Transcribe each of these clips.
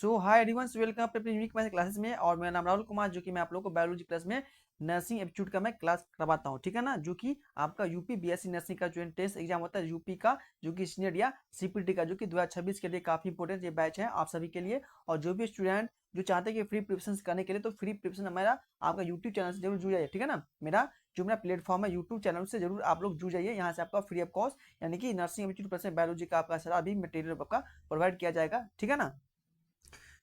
सो hi everyone, welcome अपने unique math classes में। और मेरा नाम राहुल कुमार, जो कि मैं आप लोगों को बायोलॉजी क्लास में नर्सिंग एप्टीट्यूड का मैं क्लास करवाता हूँ, ठीक है ना। जो कि आपका यूपी बीएससी नर्सिंग का जो एंट्रेंस एग्जाम होता है यूपी का, जो कि सीनियर या सीपीटी का, जो कि 2026 के लिए काफी इंपॉर्टेंट ये बैच है आप सभी के लिए। और जो भी स्टूडेंट जो चाहते हैं कि फ्री प्रिपरेशन करने के लिए, तो फ्री प्रिपरेशन हमारा आपका यूट्यूब चैनल से जरूर जुड़ जाइए, ठीक है ना। मेरा प्लेटफॉर्म है यूट्यूब चैनल से, जरूर आप लोग जुड़ जाइए। यहाँ से आपका फ्री ऑफ कॉस्ट यानी कि नर्सिंग एप्टीट्यूड प्लस बायोलॉजी का आपका सारा भी मटेरियल आपका प्रोवाइड किया जाएगा, ठीक है ना।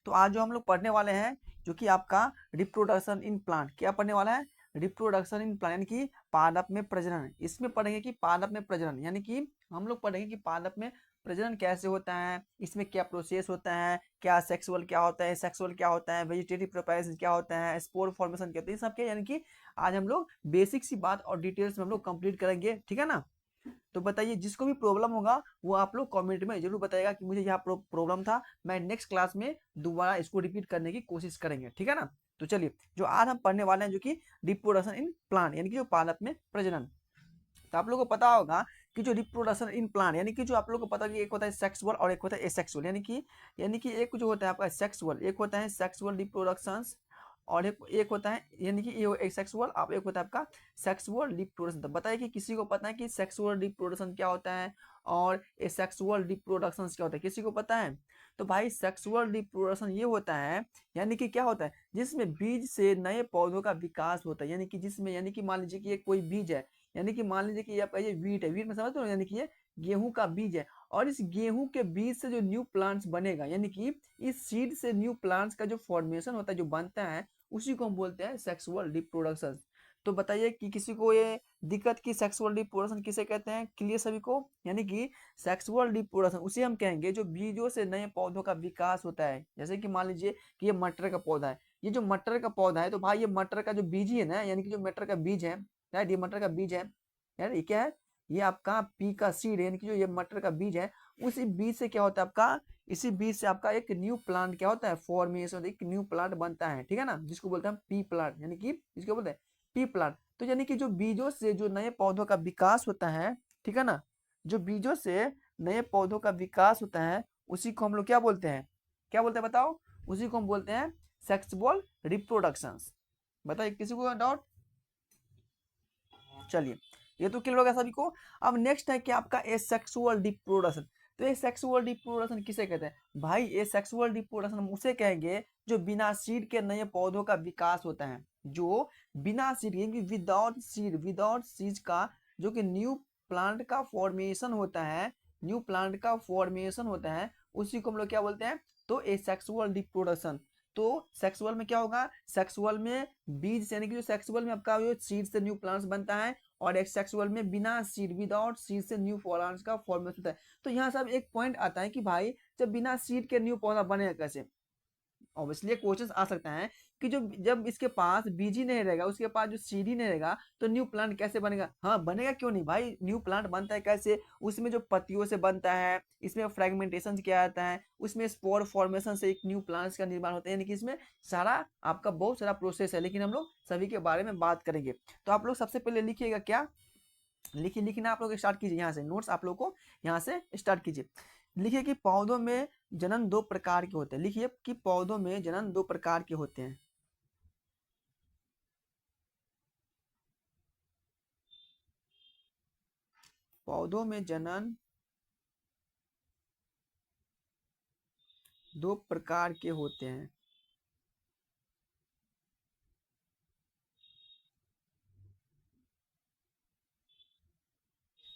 तो आज जो हम लोग पढ़ने वाले हैं, जो कि आपका रिप्रोडक्शन इन प्लांट, क्या पढ़ने वाला है, रिप्रोडक्शन इन प्लांट यानी कि पादप में प्रजनन। इसमें पढ़ेंगे कि पादप में प्रजनन यानी कि हम लोग पढ़ेंगे कि पादप में प्रजनन कैसे होता है, इसमें क्या प्रोसेस होता है, क्या सेक्सुअल क्या होता है, सेक्सुअल क्या होता है, वेजिटेटिव प्रोपेगेशन क्या होता है, स्पोर फॉर्मेशन क्या होता है, ये सब क्या, यानी कि आज हम लोग बेसिक सी बात और डिटेल्स में हम लोग कंप्लीट करेंगे, ठीक है ना। तो बताइए, जिसको भी प्रॉब्लम होगा वो आप लोग कमेंट में जरूर बताएगा कि मुझे यहाँ प्रॉब्लम था, मैं नेक्स्ट क्लास में दोबारा इसको रिपीट करने की कोशिश करेंगे, ठीक है ना। तो चलिए, जो आज हम पढ़ने वाले हैं, जो कि रिप्रोडक्शन इन प्लांट यानी कि जो पादप में प्रजनन। तो आप लोगों को पता होगा कि जो रिप्रोडक्शन इन प्लांट यानी कि जो आप लोगों को पता है कि एक होता है सेक्सुअल और एक होता है एसेक्सुअल, यानी कि एक जो होता है आपका सेक्सुअल, एक होता है सेक्सुअल रिप्रोडक्शन, और एक होता है यानी कि ये एक सेक्सुअल, अब एक होता है आपका सेक्सुअल रिप्रोडक्शन। तो बताइए कि किसी को पता है कि सेक्सुअल रिप्रोडक्शन क्या होता है और एसेक्सुअल रिप्रोडक्शन क्या होता है, किसी को पता है। तो भाई सेक्सुअल रिप्रोडक्शन ये होता है, यानी कि क्या होता है, जिसमें बीज से नए पौधों का विकास होता है, यानी कि जिसमें, यानी कि मान लीजिए कि ये कोई बीज है, यानी कि मान लीजिए कि ये आपका ये वीट है, वीट में समझते हो, यानी कि ये गेहूं का बीज है, और इस गेहूं के बीज से जो न्यू प्लांट्स बनेगा, यानी कि इस सीड से न्यू प्लांट्स का जो फॉर्मेशन होता है, जो बनता है, उसी को हम बोलते हैं सेक्सुअल रिप्रोडक्शन। तो बताइए कि किसी को ये दिक्कत की सेक्सुअल रिप्रोडक्शन किसे कहते हैं, क्लियर सभी को। यानी कि सेक्सुअल रिप्रोडक्शन उसे हम कहेंगे जो बीजों से नए पौधों का विकास होता है। जैसे कि मान लीजिए कि ये मटर का पौधा है, ये जो मटर का पौधा है, तो भाई ये मटर का जो बीज ही है ना, यानी कि जो मटर का बीज है, राइट, ये मटर का बीज है यार, ये क्या है, ये आपका पी का सीड है, यानी कि जो ये मटर का बीज है, उसी बीज से क्या होता है आपका, इसी बीज से आपका एक न्यू प्लांट क्या होता है, फॉर्मेशन, एक न्यू प्लांट बनता है, ठीक है ना, जिसको बोलते हैं पी प्लांट, यानी कि इसको बोलते हैं पी प्लांट। तो यानी कि जो बीजों से जो नए पौधों का विकास होता है, ठीक है ना, जो बीजों से नए पौधों का विकास होता है, उसी को हम लोग क्या बोलते हैं, क्या बोलते हैं बताओ, उसी को हम बोलते हैं सेक्सुअल रिप्रोडक्शन। बताइए किसी को डाउट। चलिए, ये तो क्लियर होगा सभी को। अब नेक्स्ट है कि आपका एसेक्सुअल रिप्रोडक्शन। तो एसेक्सुअल रिप्रोडक्शन किसे कहते हैं भाई, एसेक्सुअल रिप्रोडक्शन हम उसे कहेंगे जो बिना सीड के नए पौधों का विकास होता है, जो बिना सीड यानी विदाउट सीड का जो कि न्यू प्लांट का फॉर्मेशन होता है, न्यू प्लांट का फॉर्मेशन होता है, उसी को हम लोग क्या बोलते हैं, तो एसेक्सुअल रिप्रोडक्शन। तो सेक्सुअल में क्या होगा, सेक्सुअल में बीज यानी कि जो सेक्सुअल में आपका जो सीड से न्यू प्लांट्स बनता है, और एक सेक्सुअल में बिना सीड विदाउट सीड से न्यू प्लांट्स का फॉर्मेशन होता है। तो यहाँ सब एक पॉइंट आता है कि भाई जब बिना सीड के न्यू पौधा बनेगा कैसे। ऑब्वियसली क्वेश्चन आ सकता है कि जो जब इसके पास बीज ही नहीं रहेगा, उसके पास जो सीड ही नहीं रहेगा, तो न्यू प्लांट कैसे बनेगा। हाँ बनेगा, क्यों नहीं भाई, न्यू प्लांट बनता है कैसे, उसमें जो पत्तियों से बनता है, इसमें फ्रेगमेंटेशन क्या आता है, उसमें स्पोर फॉर्मेशन से एक न्यू प्लांट्स का निर्माण होता है, यानी कि इसमें सारा आपका बहुत सारा प्रोसेस है, लेकिन हम लोग सभी के बारे में बात करेंगे। तो आप लोग सबसे पहले लिखिएगा, क्या लिखना आप लोग स्टार्ट कीजिए, यहाँ से नोट्स आप लोग को यहाँ से स्टार्ट कीजिए। लिखिए कि पौधों में जनन दो प्रकार के होते हैं, लिखिए कि पौधों में जनन दो प्रकार के होते हैं। पौधों में जनन दो प्रकार के होते हैं।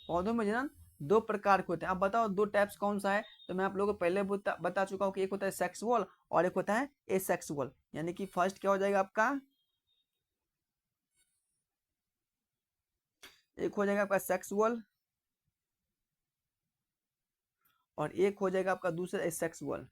पौधों में जनन दो प्रकार के होते हैं। अब बताओ दो टाइप्स कौन सा है। तो मैं आप लोगों को पहले बता चुका हूं कि एक होता है सेक्सुअल और एक होता है एसेक्सुअल। यानी कि फर्स्ट क्या हो जाएगा आपका, एक हो जाएगा आपका सेक्सुअल और एक हो जाएगा आपका दूसरा एसेक्सुअल।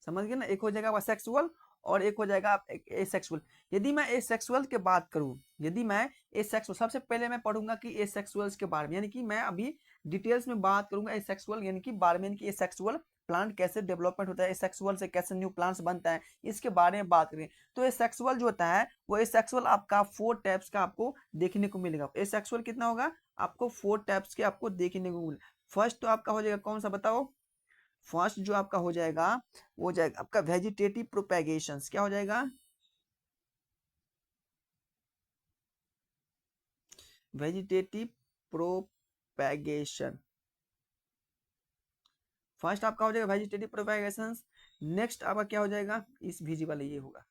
समझ गए ना, एक हो जाएगा आपका सेक्सुअल और एक हो जाएगा आप एसेक्सुअल। यदि मैं एसेक्सुअल की बात करूं, यदि मैं एसेक्सुअल, सबसे पहले मैं पढ़ूंगा कि एसेक्सुअल्स के बारे में, यानी कि मैं अभी डिटेल्स में बात करूंगा एसेक्सुअल यानी कि बारे में, यानी कि एसेक्सुअल प्लांट कैसे डेवलपमेंट होता है, एसेक्सुअल से कैसे न्यू प्लांट्स बनता है, इसके बारे में बात करें। तो एसेक्सुअल जो होता है वो एसेक्सुअल आपका 4 टाइप्स का आपको देखने को मिलेगा। एसेक्सुअल कितना होगा, आपको 4 टाइप्स के आपको देखने को मिलेगा। फर्स्ट तो आपका हो जाएगा कौन सा बताओ? फर्स्ट जो आपका हो जाएगा वो हो जाएगा आपका वेजिटेटिव प्रोपेगेशन। क्या हो जाएगा? Vegetative propagation. फर्स्ट आपका हो जाएगा वेजिटेटिव प्रोपेगेशन। नेक्स्ट आपका क्या हो जाएगा? इस विजिबल ये होगा।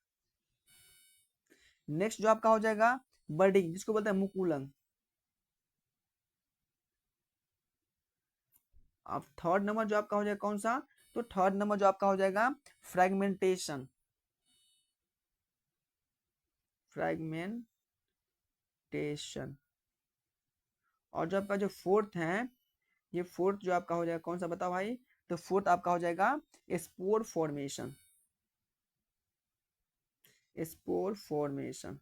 नेक्स्ट जो आपका हो जाएगा बर्डिंग, जिसको बोलते हैं मुकुलन। अब थर्ड नंबर जो आपका हो जाएगा कौन सा? तो थर्ड नंबर जो आपका हो जाएगा फ्रेगमेंटेशन। फ्रेगमेंटेशन। और जो आपका जो फोर्थ है, ये फोर्थ जो आपका हो जाएगा कौन सा बताओ भाई? तो फोर्थ आपका हो जाएगा spore formation. Spore formation,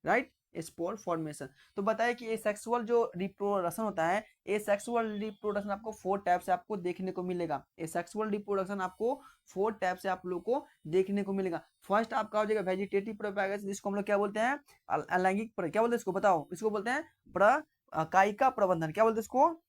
right, spore formation. तो बताइए कि एसेक्सुअल जो रिप्रोडक्शन होता है, एसेक्सुअल रिप्रोडक्शन आपको 4 टाइप से आपको देखने को मिलेगा। एसेक्सुअल रिप्रोडक्शन आपको 4 टाइप से आप लोग को देखने को मिलेगा। फर्स्ट आपका हो जाएगा वेजिटेटिव प्रोपेगेशन, जिसको हम लोग क्या बोलते हैं? अलैंगिक क्या बोलते हैं इसको बताओ? इसको बोलते हैं कायिका प्रबंधन। क्या बोलते हैं इसको?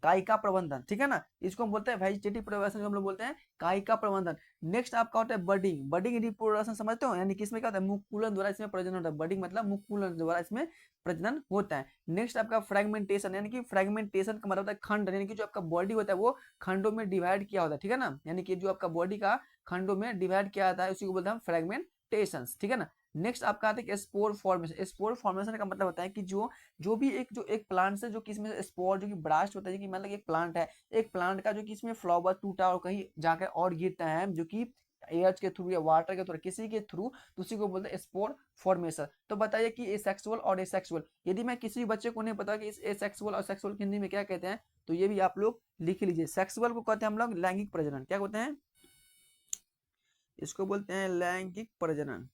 कायिका प्रबंधन, ठीक है ना। इसको हम बोलते हैं वेजिटेटिव प्रोपेगेशन, हम लोग बोलते हैं कायिका प्रबंधन। नेक्स्ट आपका होता है बर्डिंग। बर्डिंग रिप्रोडक्शन समझते हो, यानी कि इसमें क्या होता है? मुकुलन द्वारा इसमें प्रजनन होता है। बर्डिंग मतलब मुकुलन द्वारा इसमें प्रजनन होता है। नेक्स्ट आपका फ्रेगमेंटेशन, यानी कि फ्रेगमेंटेशन का मतलब होता है खंड, यानी कि जो आपका बॉडी होता है वो खंडों में डिवाइड किया होता है, ठीक है ना। यानी कि जो आपका बॉडी का खंडों में डिवाइड किया जाता है उसी को बोलते हैं फ्रेगमेंटेशन, ठीक है ना। नेक्स्ट आपका आता है स्पोर फॉर्मेशन। स्पोर फॉर्मेशन का मतलब होता है कि जो एक प्लांट से जो किसमें स्पोर जो कि ब्रास्ट होता है, जो कि मतलब एक प्लांट है, एक प्लांट का जो कि इसमें फ्लावर टूटा और कहीं जाकर और गिरता है, जो कि एयर के थ्रू या वाटर के थ्रू किसी के थ्रू, तो उसी को बोलते हैं स्पोर फॉर्मेशन। तो बताइए कि एसेक्सुअल और एसेक्सुअल, यदि मैं किसी बच्चे को नहीं पता कि इस एसेक्सुअल और सेक्सुअल हिंदी में क्या कहते हैं, तो ये भी आप लोग लिख लीजिए। सेक्सुअल को कहते हैं हम लोग लैंगिक प्रजनन। क्या कहते हैं? इसको बोलते हैं लैंगिक प्रजनन,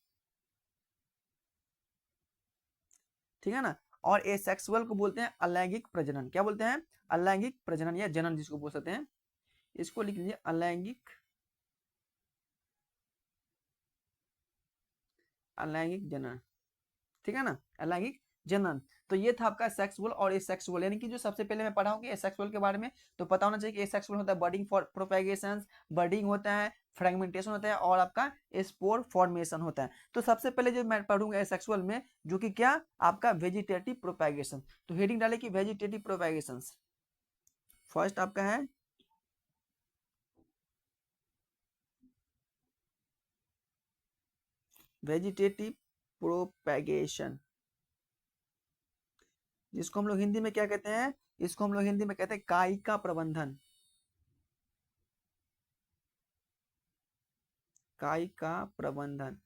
ठीक है ना। और एसेक्सुअल को बोलते हैं अलैंगिक प्रजनन। क्या बोलते हैं? अलैंगिक प्रजनन या जनन जिसको बोल सकते हैं। इसको लिख लीजिए अलैंगिक, अलैंगिक जनन, ठीक है ना, अलैंगिक जनन। तो ये था आपका सेक्सुअल और एसेक्सुअल, यानी कि जो सबसे पहले मैं पढ़ाऊंगी एसेक्सुअल के बारे में, तो पता होना चाहिए कि एसेक्सुअल होता है बर्डिंग फॉर प्रोपेगेशन, बर्डिंग होता है, फ्रेगमेंटेशन होता है और आपका स्पोर फॉर्मेशन होता है। तो सबसे पहले जो मैं पढ़ूंगा एसेक्सुअल में, जो कि क्या आपका वेजिटेटिव प्रोपेगेशन। तो हेडिंग डाले कि वेजिटेटिव प्रोपेगेशन। फर्स्ट आपका है वेजिटेटिव प्रोपेगेशन, जिसको हम लोग हिंदी में क्या कहते हैं? इसको हम लोग हिंदी में कहते हैं कायिका प्रबंधन। कायिका प्रबंधन,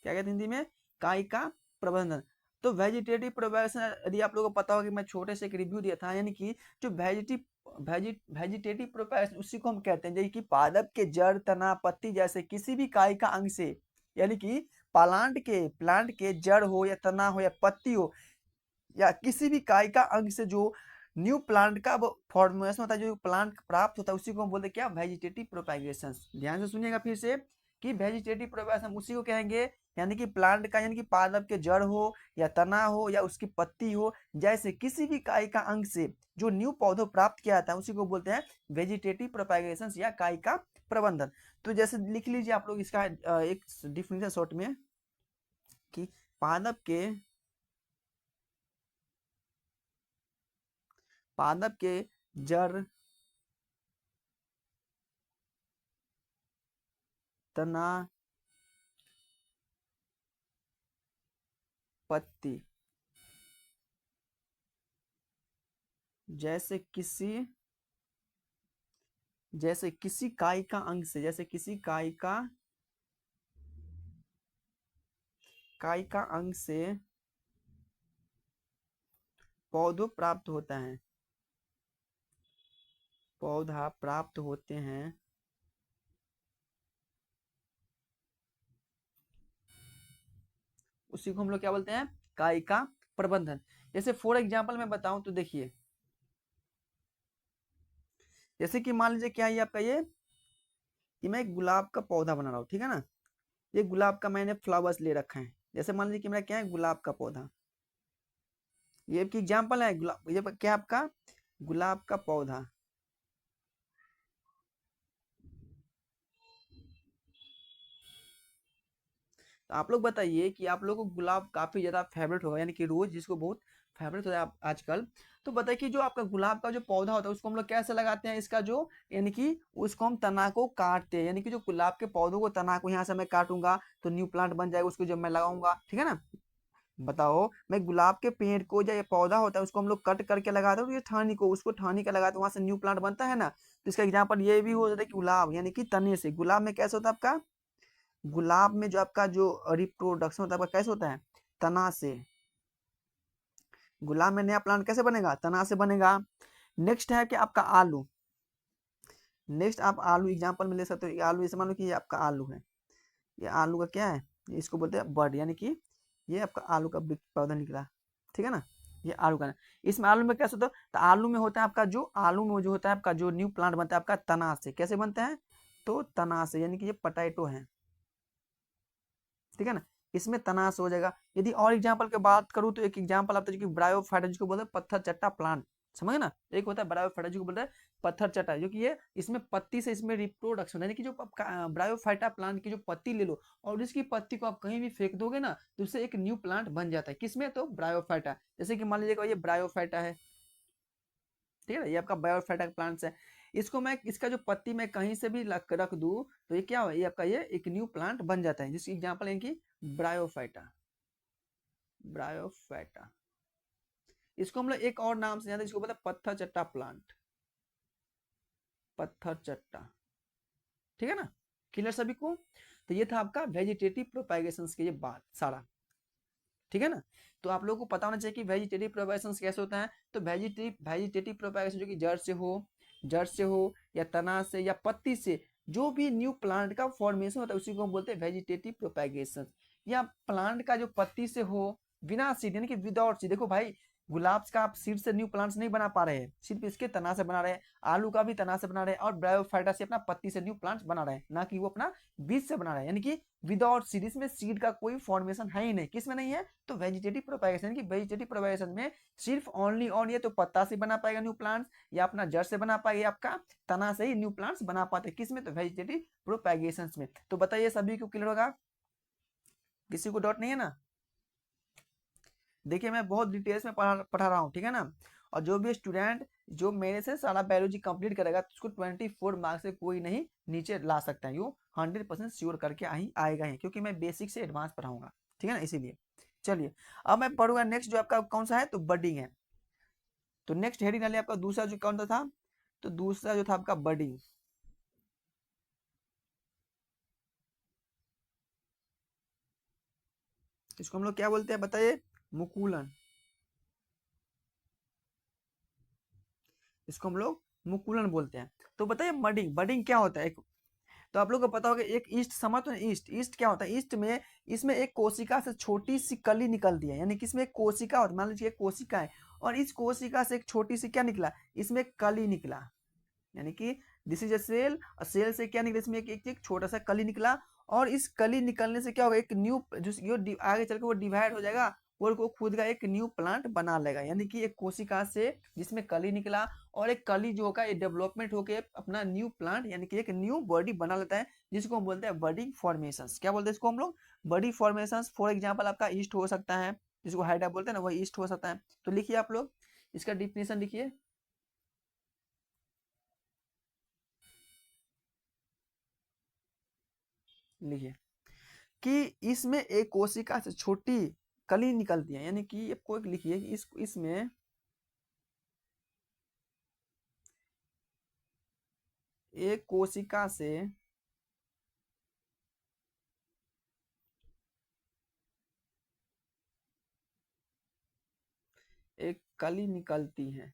क्या कहते हैं हिंदी में? कायिका प्रबंधन। तो वेजिटेटिव प्रोपेगेशन, यदि आप लोगों को पता हो कि मैं छोटे से एक रिव्यू दिया था, यानी कि जो वेजिटेटिव प्रोपेगेशन उसी को हम कहते हैं, जैसे कि पादप के जड़, तना, पत्ती जैसे किसी भी कायिका अंग से, यानी कि प्लांट के जड़ हो या तना हो या पत्ती हो या किसी भी कायिका अंग से जो न्यू प्लांट का फॉर्मेशन होता है, जो प्लांट प्राप्त होता है, उसी को हम बोलते हैं क्या? Vegetative propagation. ध्यान से सुनिएगा फिर से कि वेजिटेटिव प्रोपेगेशन उसी को कहेंगे, यानी कि प्लांट का, यानी कि पादप के जड़ हो या तना हो या उसकी पत्ती हो, जैसे किसी भी कायिका अंग से जो न्यू पौधों प्राप्त किया जाता है उसी को बोलते हैं वेजिटेटिव प्रोपेगेशन या कायिका प्रबंधन। तो जैसे लिख लीजिए आप लोग इसका एक डिफिनेशन शॉर्ट में कि पादप के जड़, तना, पत्ती जैसे किसी कायिका अंग से, जैसे किसी कायिका अंग से पौधों प्राप्त होता है, पौधा प्राप्त होते हैं, उसी को हम लोग क्या बोलते हैं? कायिका प्रबंधन। जैसे फॉर एग्जांपल मैं बताऊं तो देखिए, जैसे कि मान लीजिए क्या है आपका ये, कि मैं एक गुलाब का पौधा बना रहा हूँ, ठीक है ना। ये गुलाब का मैंने फ्लावर्स ले रखा है। जैसे मान लीजिए कि मेरा क्या है, गुलाब का पौधा, ये आपकी एग्जाम्पल है गुलाब, ये क्या आपका गुलाब का पौधा। तो आप लोग बताइए कि आप लोगों को गुलाब काफी ज्यादा फेवरेट होगा, यानी कि रोज जिसको बहुत फेवरेट होता है आजकल। तो बताइए कि जो आपका गुलाब का जो पौधा होता है उसको हम लोग कैसे लगाते हैं, इसका जो यानी कि उसको हम तना को काटते हैं, यानी कि जो गुलाब के पौधों को तना को यहाँ से मैं काटूंगा तो न्यू प्लांट बन जाएगा, उसको जब मैं लगाऊंगा, ठीक है ना। बताओ, मैं गुलाब के पेड़ को या ये पौधा होता है उसको हम लोग कट करके लगाते हैं, तो ये ठानी को उसको ठानी का लगाते हैं, वहां से न्यू प्लांट बनता है ना। तो इसका एग्जाम्पल ये भी हो जाता है कि गुलाब यानी कि तने से, गुलाब में कैसे होता है आपका, गुलाब में जो आपका जो रिप्रोडक्शन होता है आपका कैसे होता है, तना से। गुलाब में नया प्लांट कैसे बनेगा, तना से बनेगा। नेक्स्ट है कि आपका आलू। नेक्स्ट आप आलू एग्जांपल में ले सकते हो, ये आलू ऐसे मान लो कि ये आपका आलू है, ये आलू का क्या है, ये इसको बोलते हैं बड, यानी कि ये आपका आलू का पौधा निकला, ठीक है ना। ये आलू का ना, इसमें आलू में कैसे होता है, तो आलू में होता है आपका जो, आलू में जो होता है आपका जो न्यू प्लांट बनता है आपका तना से, कैसे बनता है, तो तना से, यानी कि ये पोटैटो है, ठीक है ना। इसमें तनास हो जाएगा। यदि और एग्जांपल की बात करूं तो एक एग्जांपल आता है जो कि ब्रायोफाइटा, जिसको बोलते हैं पत्थर चट्टा प्लांट, समझ ना। एक होता है ब्रायोफाइटा जिसको बोलते हैं पत्थर चट्टा, जो कि ये इसमें पत्ती से इसमें रिप्रोडक्शन, यानी कि जो ब्रायोफाइटा प्लांट की जो पत्ती ले लो और इसकी पत्ती को आप कहीं भी फेंक दोगे ना तो उससे एक न्यू प्लांट बन जाता है, किसमें, तो ब्रायोफाइटा। जैसे कि मान लीजिएगा ये ब्रायोफाइटा है, ठीक है ना, ये आपका बायोफाइटा प्लांट्स है। इसको मैं, इसका जो पत्ती मैं कहीं से भी रख दूं तो ये क्या हो, ये आपका ये एक न्यू प्लांट बन जाता है, जिसकी एग्जांपल है कि ब्रायोफाइटा। ब्रायोफाइटा, इसको हम लोग एक और नाम से जानते हैं, इसको बोलते हैं पत्थर चट्टा प्लांट, पत्थर चट्टा, ठीक है ना। क्लियर सभी को। तो ये था आपका वेजिटेटिव प्रोपागेशन के ये बात सारा, ठीक है ना। तो आप लोगों को पता होना चाहिए कि वेजिटेटिव प्रोपागेशन कैसे होता है। तो वेजिटेटिव प्रोपागेशन जो कि जड़ से हो या तना से या पत्ती से जो भी न्यू प्लांट का फॉर्मेशन होता है उसी को हम बोलते हैं वेजिटेटिव प्रोपागेशन। या प्लांट का जो पत्ती से हो बिना सीड, यानी कि विदाउट सीड। देखो भाई, गुलाब का आप सीड से न्यू प्लांट्स नहीं बना पा रहे हैं, सिर्फ इसके तना से बना रहे हैं। आलू का भी तना से बना रहे हैं और ब्रायोफाइटा से अपना पत्ती से न्यू प्लांट्स बना रहे हैं, ना कि वो अपना बीज से बना रहे हैं, यानी कि विदाउट सीड। इसमें सीड का कोई फॉर्मेशन है ही नहीं, किसमें नहीं है, तो वेजिटेटिव प्रोपागेशन की। वेजिटेटिव प्रोपागेशन में सिर्फ ओनली ऑन ये तो पत्ता से बना पाएगा न्यू प्लांट्स, या अपना जड़ से बना पाएगा, आपका तना से ही न्यू प्लांट्स बना पाते, किसमें, तो वेजिटेटिव प्रोपागेशन में। तो बताइए सभी को क्लियर होगा, किसी को डाउट नहीं है ना। देखिए मैं बहुत डिटेल्स में पढ़ा रहा हूँ, ठीक है ना। और जो भी स्टूडेंट जो मेरे से सारा बायोलॉजी कंप्लीट करेगा तो उसको 24 मार्क्स से कोई नहीं नीचे ला सकता है, यू 100% श्योर करके आएगा ही, क्योंकि मैं बेसिक से एडवांस पढ़ाऊंगा, ठीक है ना, इसीलिए। चलिए अब मैं पढ़ूंगा नेक्स्ट, जो आपका कौन सा है, तो बडिंग है। तो नेक्स्ट हेडिंग डालिए आपका दूसरा जो कौन सा था, तो दूसरा जो था आपका बडिंग। इसको हम लोग क्या बोलते हैं बताइए, मुकुलन। इसको हम लोग मुकुलन बोलते हैं। तो बताइए बडिंग, बडिंग क्या होता है। तो आप लोग को पता होगा एक ईस्ट, समझ तो, ईस्ट, ईस्ट क्या होता है, ईस्ट में इसमें एक कोशिका से छोटी सी कली निकलती है, यानी कि इसमें एक कोशिका होती है, मान लीजिए एक कोशिका है और इस कोशिका से एक छोटी सी क्या निकला, इसमें एक कली निकला, यानी कि दिस इज अ सेल, और सेल से क्या निकला, इसमें एक छोटा सा कली निकला। और इस कली निकलने से क्या होगा, एक न्यू जो आगे चल के वो डिवाइड हो जाएगा और वो खुद का एक न्यू प्लांट बना लेगा, यानी कि एक कोशिका से जिसमें कली निकला और एक कली जो होगा ये डेवलपमेंट होकर अपना न्यू प्लांट यानी कि एक न्यू बॉडी बना लेता है, जिसको हम बोलते हैं बडिंग फॉर्मेशंस। क्या बोलते हैं इसको हम लोग, बडी फॉर्मेशंस। फॉर एग्जाम्पल आपका ईस्ट हो सकता है, जिसको हाइडा बोलते हैं ना, वही ईस्ट हो सकता है। तो लिखिए आप लोग इसका डिफिनेशन लिखिए। लिखिए कि इसमें एक कोशिका से छोटी कली निकलती है, यानी कि आपको एक लिखिए कि इसमें एक कोशिका से एक कली निकलती है।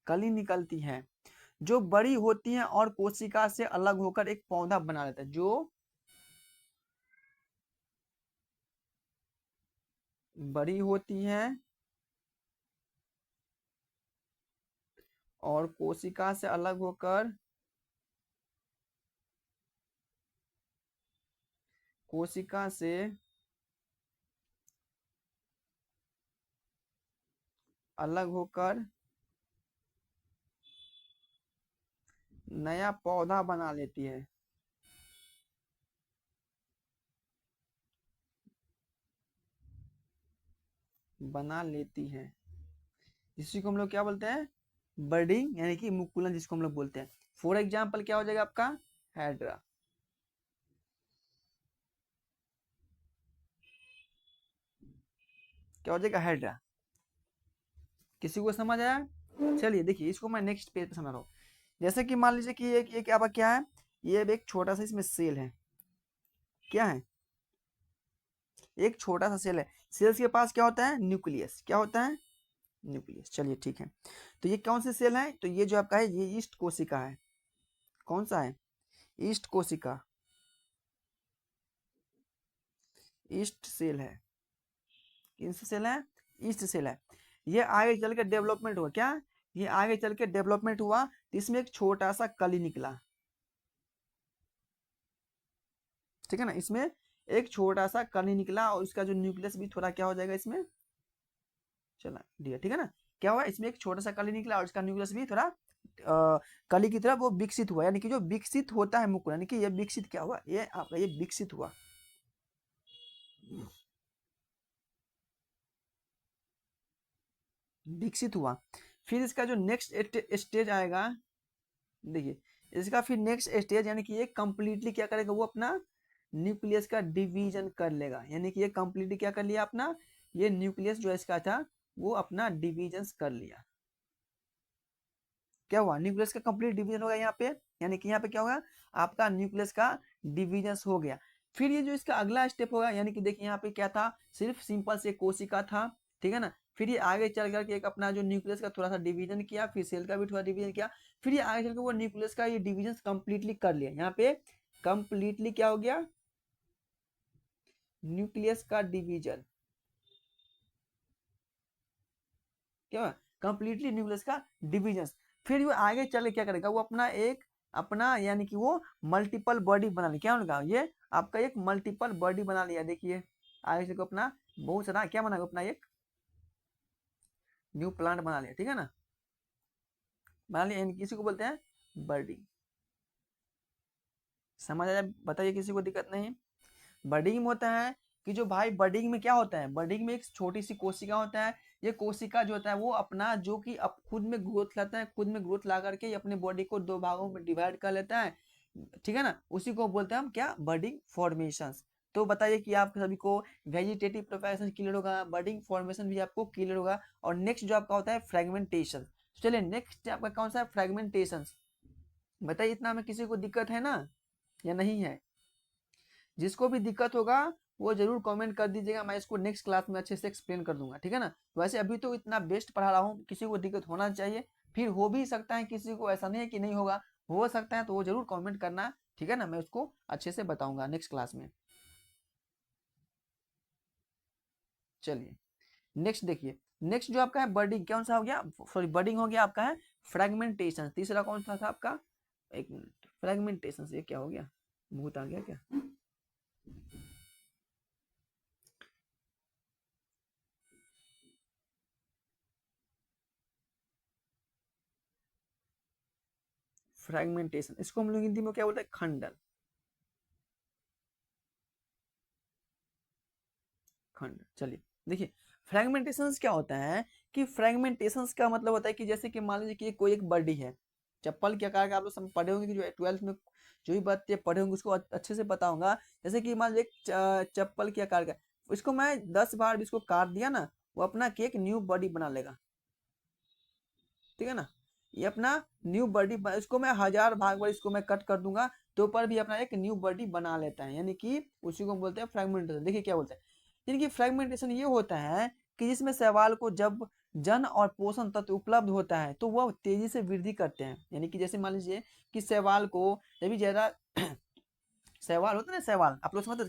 कली निकलती है जो बड़ी होती है और कोशिका से अलग होकर एक पौधा बना लेता है, जो बड़ी होती है और कोशिका से अलग होकर कोशिका से अलग होकर नया पौधा बना लेती है। बना लेती है, इसी को हम लोग क्या बोलते हैं, बर्डिंग यानी कि मुकुलन जिसको हम लोग बोलते हैं। फॉर एग्जाम्पल क्या हो जाएगा आपका, हाइड्रा। क्या हो जाएगा, हाइड्रा। किसी को समझ आया? चलिए देखिए, इसको मैं नेक्स्ट पेज पे समझ रहा हूँ। जैसे कि मान लीजिए कि ये क्या क्या है, ये एक छोटा सा इसमें सेल है। क्या है, एक छोटा सा सेल है। सेल्स के पास क्या होता है, न्यूक्लियस। क्या होता है, न्यूक्लियस। चलिए ठीक है, तो ये कौन सी सेल है, तो ये जो आपका है ये ईस्ट कोशिका है। कौन सा है, ईस्ट कोशिका, ईस्ट सेल है। कौन सा सेल है, ईस्ट सेल है। ये आगे चल के डेवलपमेंट हुआ, क्या, ये आगे चल के डेवलपमेंट हुआ, तो इसमें एक छोटा सा कली निकला। ठीक है ना, इसमें एक छोटा सा कली निकला और इसका जो न्यूक्लियस भी थोड़ा क्या हो जाएगा इसमें, चला दिया। ठीक है ना, क्या हुआ, इसमें एक छोटा सा कली निकला और इसका न्यूक्लियस भी थोड़ा कली की तरह वो विकसित हुआ। यानी कि जो विकसित होता है मुकुल, यानी कि ये विकसित क्या हुआ, ये आपका ये विकसित हुआ। विकसित हुआ। फिर इसका जो नेक्स्ट स्टेज आएगा, देखिए इसका फिर नेक्स्ट स्टेज यानी कि ये कंप्लीटली क्या करेगा, वो अपना न्यूक्लियस का डिवीजन कर लेगा। यानी कि ये कंप्लीटली क्या कर लिया अपना, ये न्यूक्लियस जो इसका था वो अपना डिवीजन कर लिया। क्या हुआ, न्यूक्लियस का कंप्लीट डिवीजन हो गया यहाँ पे। यानी कि यहाँ पे क्या होगा, आपका न्यूक्लियस का डिवीजन हो गया। फिर ये जो इसका अगला स्टेप होगा, यानी कि देखिए यहाँ पे क्या था, सिर्फ सिंपल से कोशिका था। ठीक है ना, फिर ये आगे चल करके एक अपना जो न्यूक्लियस का थोड़ा सा डिवीजन किया, फिर सेल का भी थोड़ा डिवीजन किया। फिर ये आगे चल के वो न्यूक्लियस का ये डिवीजन कंप्लीटली कर लिया। यहाँ पे कंप्लीटली क्या हो गया, न्यूक्लियस का डिवीजन। क्या कंप्लीटली न्यूक्लियस का डिवीजन। फिर वो आगे चल के क्या करेगा, वो अपना एक अपना यानी कि वो मल्टीपल बॉडी बना लिया। क्या होगा, ये आपका एक मल्टीपल बॉडी बना लिया। देखिए आगे चल के अपना बहुत सारा क्या बनाएगा, अपना एक न्यू प्लांट बना लिया। ठीक है ना, बना लिया, किसी को बोलते हैं बर्डिंग। समझ आया, बताइए किसी को दिक्कत नहीं। बडिंग में होता है कि जो भाई बडिंग में क्या होता है, बडिंग में एक छोटी सी कोशिका होता है। ये कोशिका जो होता है वो अपना जो कि अब खुद में ग्रोथ लाता है, खुद में ग्रोथ ला करके ये अपने बॉडी को दो भागों में डिवाइड कर लेता है। ठीक है ना, उसी को बोलते हैं हम क्या, बडिंग फॉर्मेशन। तो बताइए कि आप सभी को वेजिटेटिव प्रोपेगेशन क्लियर होगा, बडिंग फॉर्मेशन भी आपको क्लियर होगा। और नेक्स्ट जो आपका होता है फ्रेगमेंटेशन। चलिए नेक्स्ट आपका कौन सा है, फ्रेगमेंटेशन। बताइए, इतना में किसी को दिक्कत है ना, या नहीं है? जिसको भी दिक्कत होगा वो जरूर कमेंट कर दीजिएगा, मैं इसको नेक्स्ट क्लास में अच्छे से एक्सप्लेन कर दूंगा। ठीक है ना, वैसे अभी तो इतना बेस्ट पढ़ा रहा हूँ, किसी को दिक्कत होना चाहिए, फिर हो भी सकता है किसी को, ऐसा नहीं है कि नहीं होगा, हो सकता है, तो वो जरूर कमेंट करना। ठीक है ना, मैं उसको अच्छे से बताऊंगा नेक्स्ट क्लास में। चलिए नेक्स्ट देखिए, नेक्स्ट जो आपका है बर्डिंग, कौन सा हो गया, सॉरी बर्डिंग हो गया, आपका है फ्रेगमेंटेशन। तीसरा कौन सा था आपका, एक मिनट, फ्रेगमेंटेशन से क्या हो गया, भूत आ गया क्या, फ्रेगमेंटेशन, इसको हम लोग हिंदी में क्या बोलते हैं, खंडन। खंड, चलिए देखिए, फ्रेगमेंटेशंस क्या होता है, कि फ्रेगमेंटेशंस का मतलब होता है कि जैसे कि मान लीजिए कि कोई एक बॉडी है, चप्पल के आकार का, आप लोग सब पढ़े होंगे कि जो 12th में जो भी बातें पढ़े होंगे उसको अच्छे से पता होगा। जैसे कि मान लीजिए चप्पल के आकार का, इसको मैं 10 बार भी इसको काट दिया ना, वो अपना केक न्यू बॉडी बना लेगा। ठीक है ना, ये अपना न्यू बॉडी, इसको मैं 1000 भाग बार इसको मैं कट कर दूंगा तो पर भी अपना एक न्यू बॉडी बना लेता है। यानी कि उसी को बोलते हैं फ्रेगमेंटेशन। देखिए क्या बोलते हैं, यानी कि फ्रेगमेंटेशन ये होता है कि जिसमें शैवाल को जब जन और पोषण तत्व उपलब्ध होता है तो वह तेजी से वृद्धि करते हैं। यानी कि जैसे मान लीजिए कि शैवाल को जब भी ज्यादा शैवाल होता है ना, शैवाल आप लोग समझते,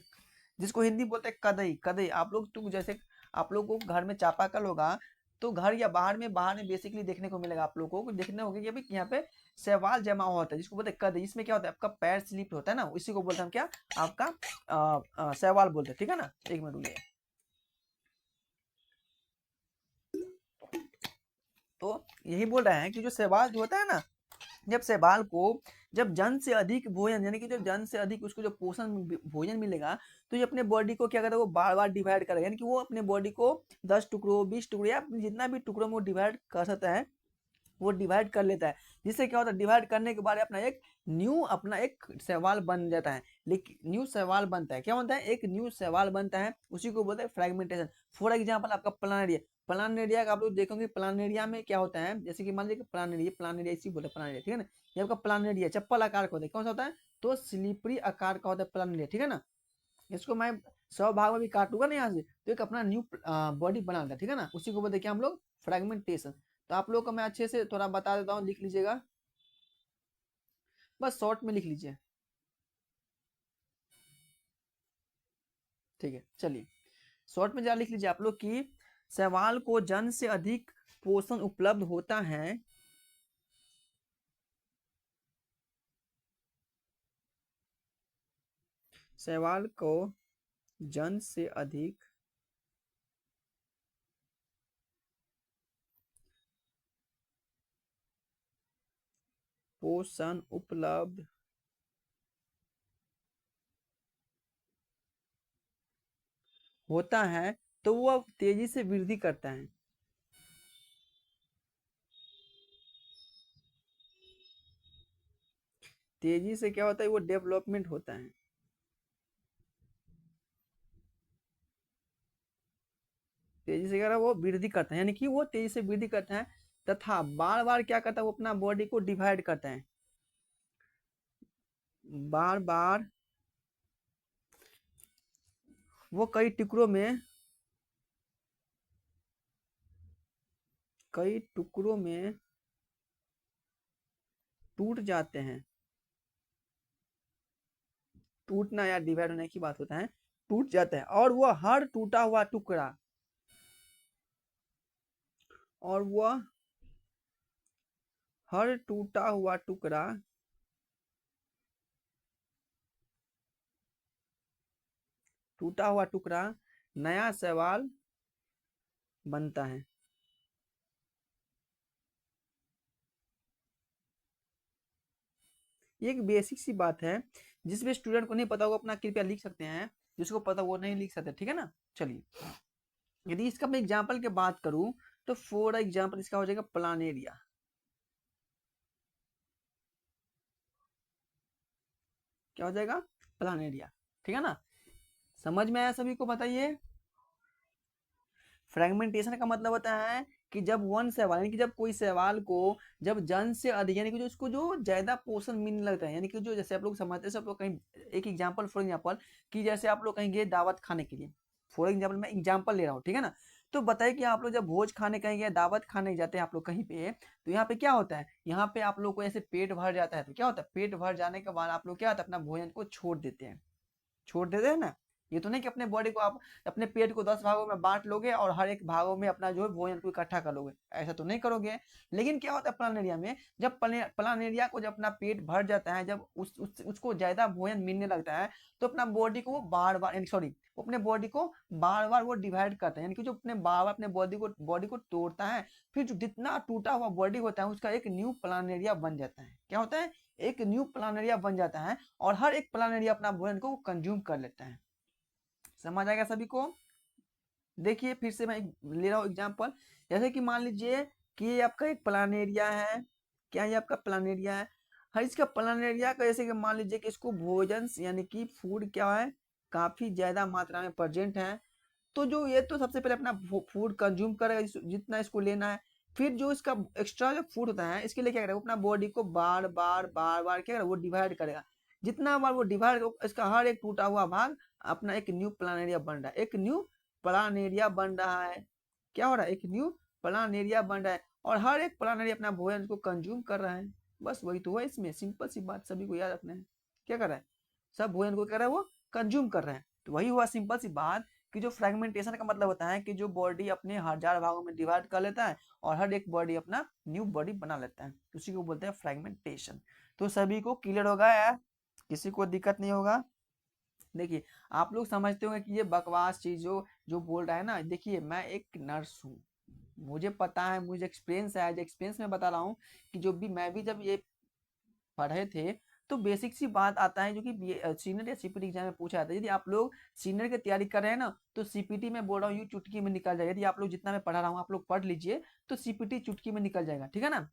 जिसको हिंदी बोलते हैं कदई। कदई आप लोग तो जैसे आप लोग को घर में चापाकल होगा तो घर या बाहर में बेसिकली देखने को मिलेगा, आप लोगों को देखने होगा कि अभी यहाँ पे शैवाल जमा हुआ होता है, जिसको बोलते हैं कद, इसमें क्या होता है आपका पैर स्लिप होता है ना, इसी को बोलते हैं हम क्या, आपका शैवाल बोलते हैं, ठीक है ना। एक मिनट रुकिए। तो यही बोल रहे हैं कि जो शैवाल जो होता है ना, जब शैवाल को जब जन से अधिक भोजन, यानी कि जब जन से अधिक उसको जो पोषण भोजन मिलेगा, तो ये अपने बॉडी को क्या करता है, वो बार बार डिवाइड करेगा, यानी कि वो अपने बॉडी को 10 टुकड़ों 20 टुकड़ों या जितना भी टुकड़ों में वो डिवाइड कर सकता है, वो डिवाइड कर लेता है। जिससे क्या होता है, डिवाइड करने के बाद अपना एक सवाल बन जाता है। लेकिन न्यू सवाल बनता है, क्या बनता है, एक न्यू सवाल बनता है, उसी को बोलते हैं फ्रेगमेंटेशन। फॉर एग्जाम्पल आपका प्लानेरिया, प्लानेरिया का आप लोग देखोगे, प्लानेरिया में क्या होता है, जैसे कि मान लीजिए प्लानेरिया, प्लानेरिया इसी बोलते हैं प्लानेरिया, ठीक है ना। ये आपका प्लानेरिया चप्पल आकार का होता है, कौन सा होता है, तो स्लिपरी आकार का होता है प्लानेरिया, ठीक है ना। इसको मैं 100 भाग में भी काटूंगा ना यहाँ से, तो एक अपना न्यू बॉडी बना लेता है, ठीक है ना, उसी को बोलते हैं क्या हम लोग, फ्रेगमेंटेशन। तो आप लोग को मैं अच्छे से थोड़ा बता देता हूँ, लिख लीजिएगा, बस शॉर्ट में लिख लीजिए, ठीक है। चलिए शॉर्ट में जरा लिख लीजिए आप लोग कि शैवाल को जन से अधिक पोषण उपलब्ध होता है, शैवाल को जन से अधिक पोषण उपलब्ध होता है, तो वह तेजी से वृद्धि करता है। तेजी से क्या होता है, वो डेवलपमेंट होता है, तेजी से क्या रहा है, वो वृद्धि करता है, यानी कि वो तेजी से वृद्धि करता है, तथा बार बार क्या करता है, वो अपना बॉडी को डिवाइड करता है, बार बार वो कई टुकड़ों में टूट जाते हैं, टूटना या डिवाइड होने की बात होता है, टूट जाता है, और वह हर टूटा हुआ टुकड़ा नया सवाल बनता है। ये एक बेसिक सी बात है, जिसमें स्टूडेंट को नहीं पता होगा अपना कृपया लिख सकते हैं, जिसको पता वो नहीं लिख सकते, ठीक है ना। चलिए यदि इसका मैं एग्जाम्पल की बात करूं, तो फॉर एग्जाम्पल इसका हो जाएगा प्लानेरिया, क्या हो जाएगा, प्लानेरिया, ठीक है ना। समझ में आया सभी को, बताइए। फ्रेगमेंटेशन का मतलब होता है कि जब वन सवाल, यानी कि जब कोई सवाल को जब जन से अधिक, यानी कि जो उसको जो ज्यादा पोषण मिलने लगता है, यानी कि जो जैसे आप लोग समझते हैं, सब लोग कहीं एक एग्जांपल फॉर एग्जांपल, कि जैसे आप लोग कहीं गए दावत खाने के लिए, फॉर एग्जांपल मैं एग्जांपल ले रहा हूँ, ठीक है ना। तो बताइए कि आप लोग जब भोज खाने कहीं गए, दावत खाने जाते हैं आप लोग कहीं पे, तो यहाँ पे क्या होता है, यहाँ पे आप लोग को ऐसे पेट भर जाता है, तो क्या होता है, पेट भर जाने के बाद आप लोग क्या होता है, अपना भोजन को छोड़ देते हैं ना। ये तो नहीं कि अपने बॉडी को आप अपने पेट को 10 भागों में बांट लोगे और हर एक भागों में अपना जो है भोजन को इकट्ठा कर लोगे, ऐसा तो नहीं करोगे। लेकिन क्या होता है प्लान एरिया में, जब प्लान एरिया को जब अपना पेट भर जाता है, जब उसको ज्यादा भोजन मिलने लगता है, तो अपना बॉडी को बार बार, सॉरी, अपने बॉडी को बार बार वो डिवाइड करता है, यानी कि जो अपने बार बार अपने बॉडी को तोड़ता है, फिर जो जितना टूटा हुआ बॉडी होता है उसका एक न्यू प्लान एरिया बन जाता है, क्या होता है, एक न्यू प्लान एरिया बन जाता है, और हर एक प्लान एरिया अपना भोजन को कंज्यूम कर लेता है। समझ आएगा सभी को। देखिए फिर से मैं ले रहा हूँ एग्जांपल, जैसे कि मान लीजिए कि ये आपका एक प्लान एरिया है, क्या ये आपका प्लान एरिया है, हाँ इसका प्लान एरिया का, जैसे कि मान लीजिए कि इसको भोजन यानी कि फूड क्या है, काफी ज्यादा मात्रा में प्रेजेंट है, तो जो ये तो सबसे पहले अपना फूड कंज्यूम करेगा, जितना इसको लेना है, फिर जो इसका एक्स्ट्रा जो फूड होता है इसके लिए क्या करेगा, वो अपना बॉडी को बार बार बार बार क्या करेगा, वो डिवाइड करेगा, जितना बार वो डिवाइड, इसका हर एक टूटा हुआ भाग अपना एक न्यू प्लान एरिया बन रहा है, एक न्यू प्लान एरिया बन रहा है, क्या हो रहा है, एक न्यू प्लान एरिया बन रहा है, और हर एक प्लान एरिया अपना भोजन को कंज्यूम कर रहा है। बस वही तो है, इसमें सिंपल सी बात सभी को याद रखना है, क्या कर रहा है, सब भोजन को कर रहा है, वो कंज्यूम कर रहा है, तो वही हुआ सिंपल सी बात कि जो फ्रेगमेंटेशन का मतलब होता है कि जो बॉडी अपने हजार भागों में डिवाइड कर लेता है और हर एक बॉडी अपना न्यू बॉडी बना लेता है, उसी को बोलते हैं फ्रेगमेंटेशन। तो सभी को क्लियर होगा यार, किसी को दिक्कत नहीं होगा। देखिए आप लोग समझते होंगे कि ये बकवास चीज जो जो बोल रहा है ना, देखिए मैं एक नर्स हूँ, मुझे पता है, मुझे एक्सपीरियंस है, एक्सपीरियंस में बता रहा हूँ कि जो भी मैं भी जब ये पढ़े थे तो बेसिक सी बात आता है जो कि सीनियर या सीपीटी एग्जाम में पूछा जाता है। यदि आप लोग सीनियर की तैयारी कर रहे हैं ना तो सीपीटी में बोल रहा हूँ, यू चुटकी में निकल जाएगा। यदि आप लोग जितना मैं पढ़ा रहा हूँ आप लोग पढ़ लीजिए तो सीपीटी चुटकी में निकल जाएगा, ठीक है ना।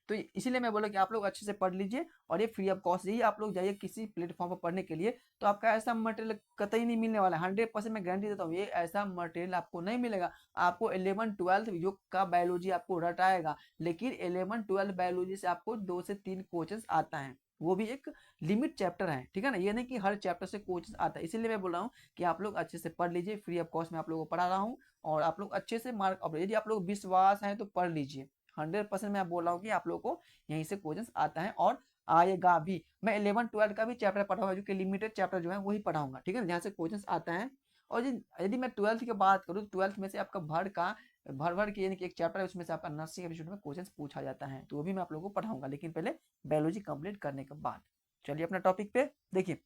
तो इसीलिए मैं बोला कि आप लोग अच्छे से पढ़ लीजिए, और ये फ्री ऑफ कॉस्ट यही, आप लोग जाइए किसी प्लेटफॉर्म पर पढ़ने के लिए तो आपका ऐसा मटेरियल कतई नहीं मिलने वाला है। 100% मैं गारंटी देता हूँ, ये ऐसा मटेरियल आपको नहीं मिलेगा। आपको 11-12 योग का बायोलॉजी आपको रटाएगा, लेकिन 11-12 बायोलॉजी से आपको 2 से 3 क्वेश्चन आता है, वो भी एक लिमिट चैप्टर है, ठीक है ना। ये नहीं कि हर चैप्टर से क्वेश्चन आता है। इसीलिए मैं बोल रहा हूँ कि आप लोग अच्छे से पढ़ लीजिए, फ्री ऑफ कॉस्ट में आप लोगों को पढ़ा रहा हूँ, और आप लोग अच्छे से मार्क, यदि आप लोग विश्वास है तो पढ़ लीजिए। 100% मैं बोल रहा हूँ कि आप लोगों को यहीं से क्वेश्चन आता है और आएगा भी। मैं 11-12 का भी चैप्टर पढ़ाऊंगा, जो कि लिमिटेड चैप्टर जो है वही पढ़ाऊंगा, ठीक है ना, जहाँ से क्वेश्चन आता है। और यदि मैं 12th की बात करूँ तो 12th में से आपका भर भर के यानी कि एक चैप्टर है, उसमें से आपका नर्सिंग एप्टीट्यूड में क्वेश्चन पूछा जाता है, तो वो भी मैं आप लोगों को पढ़ाऊंगा, लेकिन पहले बायोलॉजी कंप्लीट करने के बाद। चलिए अपना टॉपिक पे देखिए,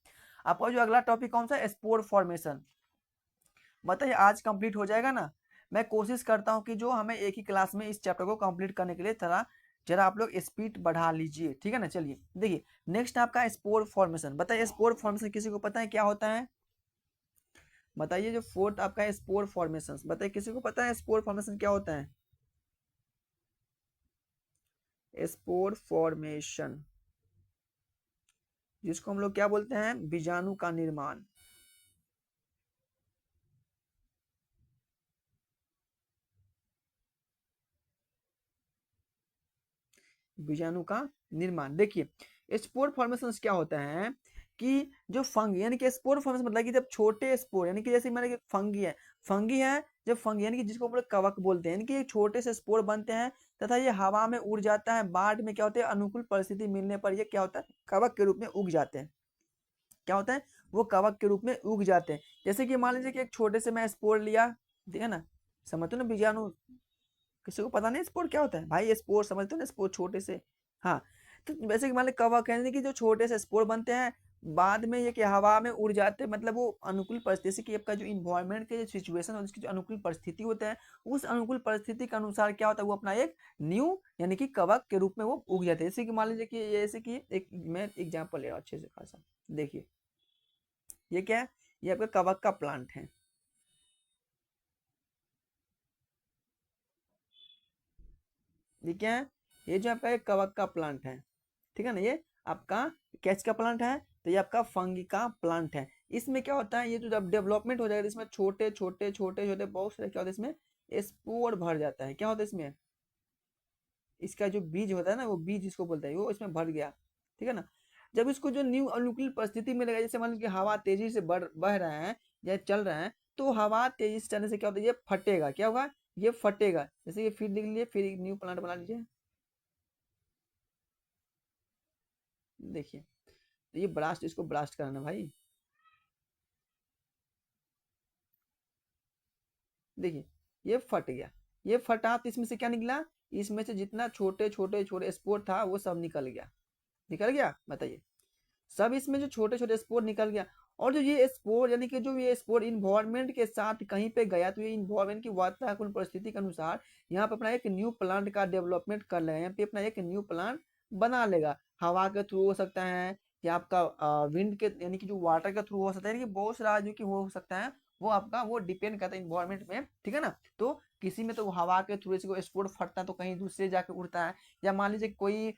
आपका जो अगला टॉपिक कौन सा है, स्पोर फॉर्मेशन। बताइए आज कंप्लीट हो जाएगा ना। मैं कोशिश करता हूँ कि जो हमें एक ही क्लास में इस चैप्टर को कंप्लीट करने के लिए थोड़ा जरा आप लोग स्पीड बढ़ा लीजिए, ठीक है ना। चलिए देखिए नेक्स्ट आपका स्पोर फॉर्मेशन। बताइए स्पोर फॉर्मेशन किसी को पता है क्या होता है? बताइए जो फोर्थ आपका है स्पोर फॉर्मेशन, बताइए किसी को पता है स्पोर फॉर्मेशन क्या होता है? स्पोर फॉर्मेशन जिसको हम लोग क्या बोलते हैं, बीजाणु का निर्माण। बीजाणु का निर्माण। देखिए स्पोर फॉर्मेशन क्या होता है कि जो फंगी यानी कि स्पोर फॉर्मेशन मतलब कि जब छोटे स्पोर यानी कि जैसे मान लीजिए फंगी है, जब फंगी यानी कि जिसको हम लोग कवक बोलते हैं, यानी कि छोटे से स्पोर बनते हैं तथा ये हवा में उड़ जाता है, बाद में क्या होता है अनुकूल परिस्थिति मिलने पर ये क्या होता है कवक के रूप में उग जाते हैं। क्या होता है, वो कवक के रूप में उग जाते हैं। जैसे कि मान लीजिए कि एक छोटे से मैं स्पोर लिया, ठीक है ना, समझते हो ना बीजाणु, किसी को पता नहीं स्पोर क्या होता है भाई, स्पोर समझते हो ना, स्पोर छोटे से। हाँ, तो वैसे कि मान ली कवक है कि जो छोटे से स्पोर बनते हैं, बाद में ये कि हवा में उड़ जाते हैं, मतलब वो अनुकूल परिस्थिति की आपका जो इन्वायरमेंट के जो सिचुएशन है उसकी जो अनुकूल परिस्थिति होता है, उस अनुकूल परिस्थिति के अनुसार क्या होता है वो अपना एक न्यू यानी कि कवक के रूप में वो उग जाते हैं। जैसे कि मान लीजिए कि जैसे कि एक मैं एग्जाम्पल ले रहा हूँ अच्छे से खासा। देखिए ये क्या है, ये आपका कवक का प्लांट है। ये क्या है, ये जो आपका एक कवक का प्लांट है, ठीक है ना, ये आपका कैच का प्लांट है, तो ये आपका फंगी का प्लांट है। इसमें क्या होता है, ये जो जब डेवलपमेंट हो जाएगा इसमें छोटे छोटे छोटे छोटे बहुत सारे क्या होता है इसमें स्पोर भर जाता है। क्या होता है इसमें, इसका जो बीज होता है ना, वो बीज इसको बोलता है, वो इसमें भर गया, ठीक है ना। जब इसको जो न्यू अनुकूल परिस्थिति मिलेगा, जैसे मान लीजिए हवा तेजी से बह रहा है या चल रहा है, तो हवा तेजी से चलने से क्या होता है, ये फटेगा। क्या होगा, ये फटेगा। जैसे ये फिर लिख लीजिए, फिर एक न्यू प्लांट बना लीजिए। देखिए तो ये ब्लास्ट, इसको ब्लास्ट कराना भाई। देखिए ये फट गया, ये फटा तो इसमें से क्या निकला, इसमें से जितना छोटे छोटे छोटे स्पोर था वो सब निकल गया। निकल गया, बताइए, सब इसमें जो छोटे छोटे स्पोर निकल गया। और जो ये स्पोर यानी कि जो ये स्पोर इन्वायरमेंट के साथ कहीं पे गया, तो ये इन्वायरमेंट की वातावरण परिस्थिति के अनुसार यहाँ पे अपना एक न्यू प्लांट का डेवलपमेंट कर लेगा, यहाँ पे अपना एक न्यू प्लांट बना लेगा। हवा के थ्रू हो सकता है, या आपका विंड के यानी कि जो वाटर के थ्रू हो सकता है, यानी कि बहुत सारा जो कि हो सकता है, वो आपका वो डिपेंड करता है इन्वायरमेंट में, ठीक है ना। तो किसी में तो हवा के थ्रू स्पोर्ट फटता है तो कहीं दूसरे जाके उड़ता है, या मान लीजिए कोई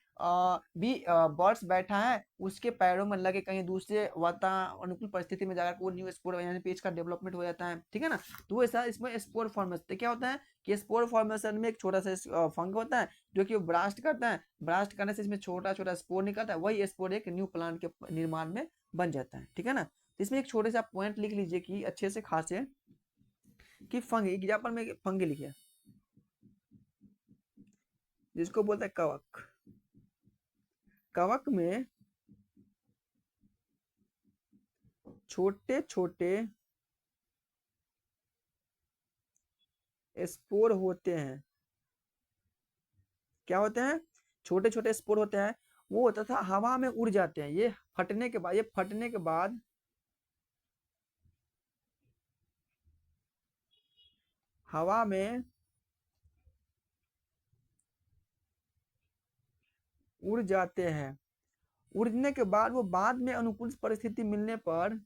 भी बर्ड्स बैठा है, उसके पैरों में लगे कहीं दूसरे अनुकूल परिस्थिति में जाकर वो न्यू स्पोर यानी पेज का डेवलपमेंट हो जाता है, ठीक है ना। तो ऐसा इसमें स्पोर फॉर्मेशन क्या होता है कि स्पोर फॉर्मेशन में एक छोटा सा फंग होता है जो कि वो ब्रास्ट करता है, ब्रास्ट करने से इसमें छोटा छोटा स्पोर निकलता है, वही स्पोर एक न्यू प्लांट के निर्माण में बन जाता है, ठीक है ना। तो इसमें एक छोटे से आप पॉइंट लिख लीजिए कि अच्छे से खासे, कि फंग एग्जाम्पल में फंगी लिखिए, जिसको बोलते हैं कवक। कवक में छोटे छोटे स्पोर होते हैं, क्या होते हैं, छोटे छोटे स्पोर होते हैं, वो तथा हवा में उड़ जाते हैं। ये फटने के बाद, ये फटने के बाद हवा में उड़ जाते हैं। उड़ने के बाद वो बाद में अनुकूल परिस्थिति मिलने पर,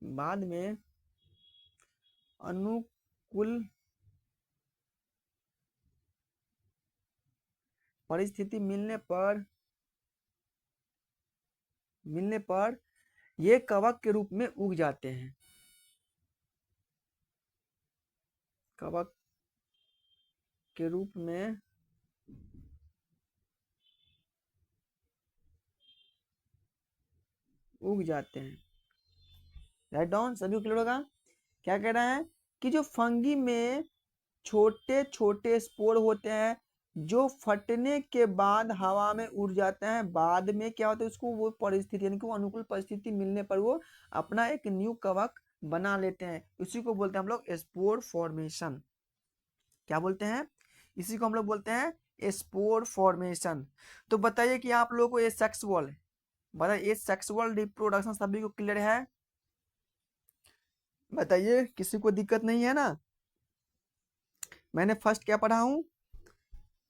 बाद में अनुकूल परिस्थिति मिलने पर ये कवक के रूप में उग जाते हैं। कवक के रूप में उग जाते हैं। राइट डाउन, सभी क्लियर होगा। क्या कह रहा है कि जो फंगी में छोटे छोटे स्पोर होते हैं, जो फटने के बाद हवा में उड़ जाते हैं, बाद में क्या होता है, उसको वो परिस्थिति यानी कि वो अनुकूल परिस्थिति मिलने पर वो अपना एक न्यू कवक बना लेते हैं। उसी को बोलते हैं हम लोग स्पोर फॉर्मेशन। क्या बोलते हैं, इसी को हम लोग बोलते हैं स्पोर फॉर्मेशन। तो बताइए कि आप लोगों को ये सेक्सुअल, बताइए ये सेक्सुअल रिप्रोडक्शन सभी को क्लियर है? बताइए, किसी को दिक्कत नहीं है ना? मैंने फर्स्ट क्या पढ़ा हूँ,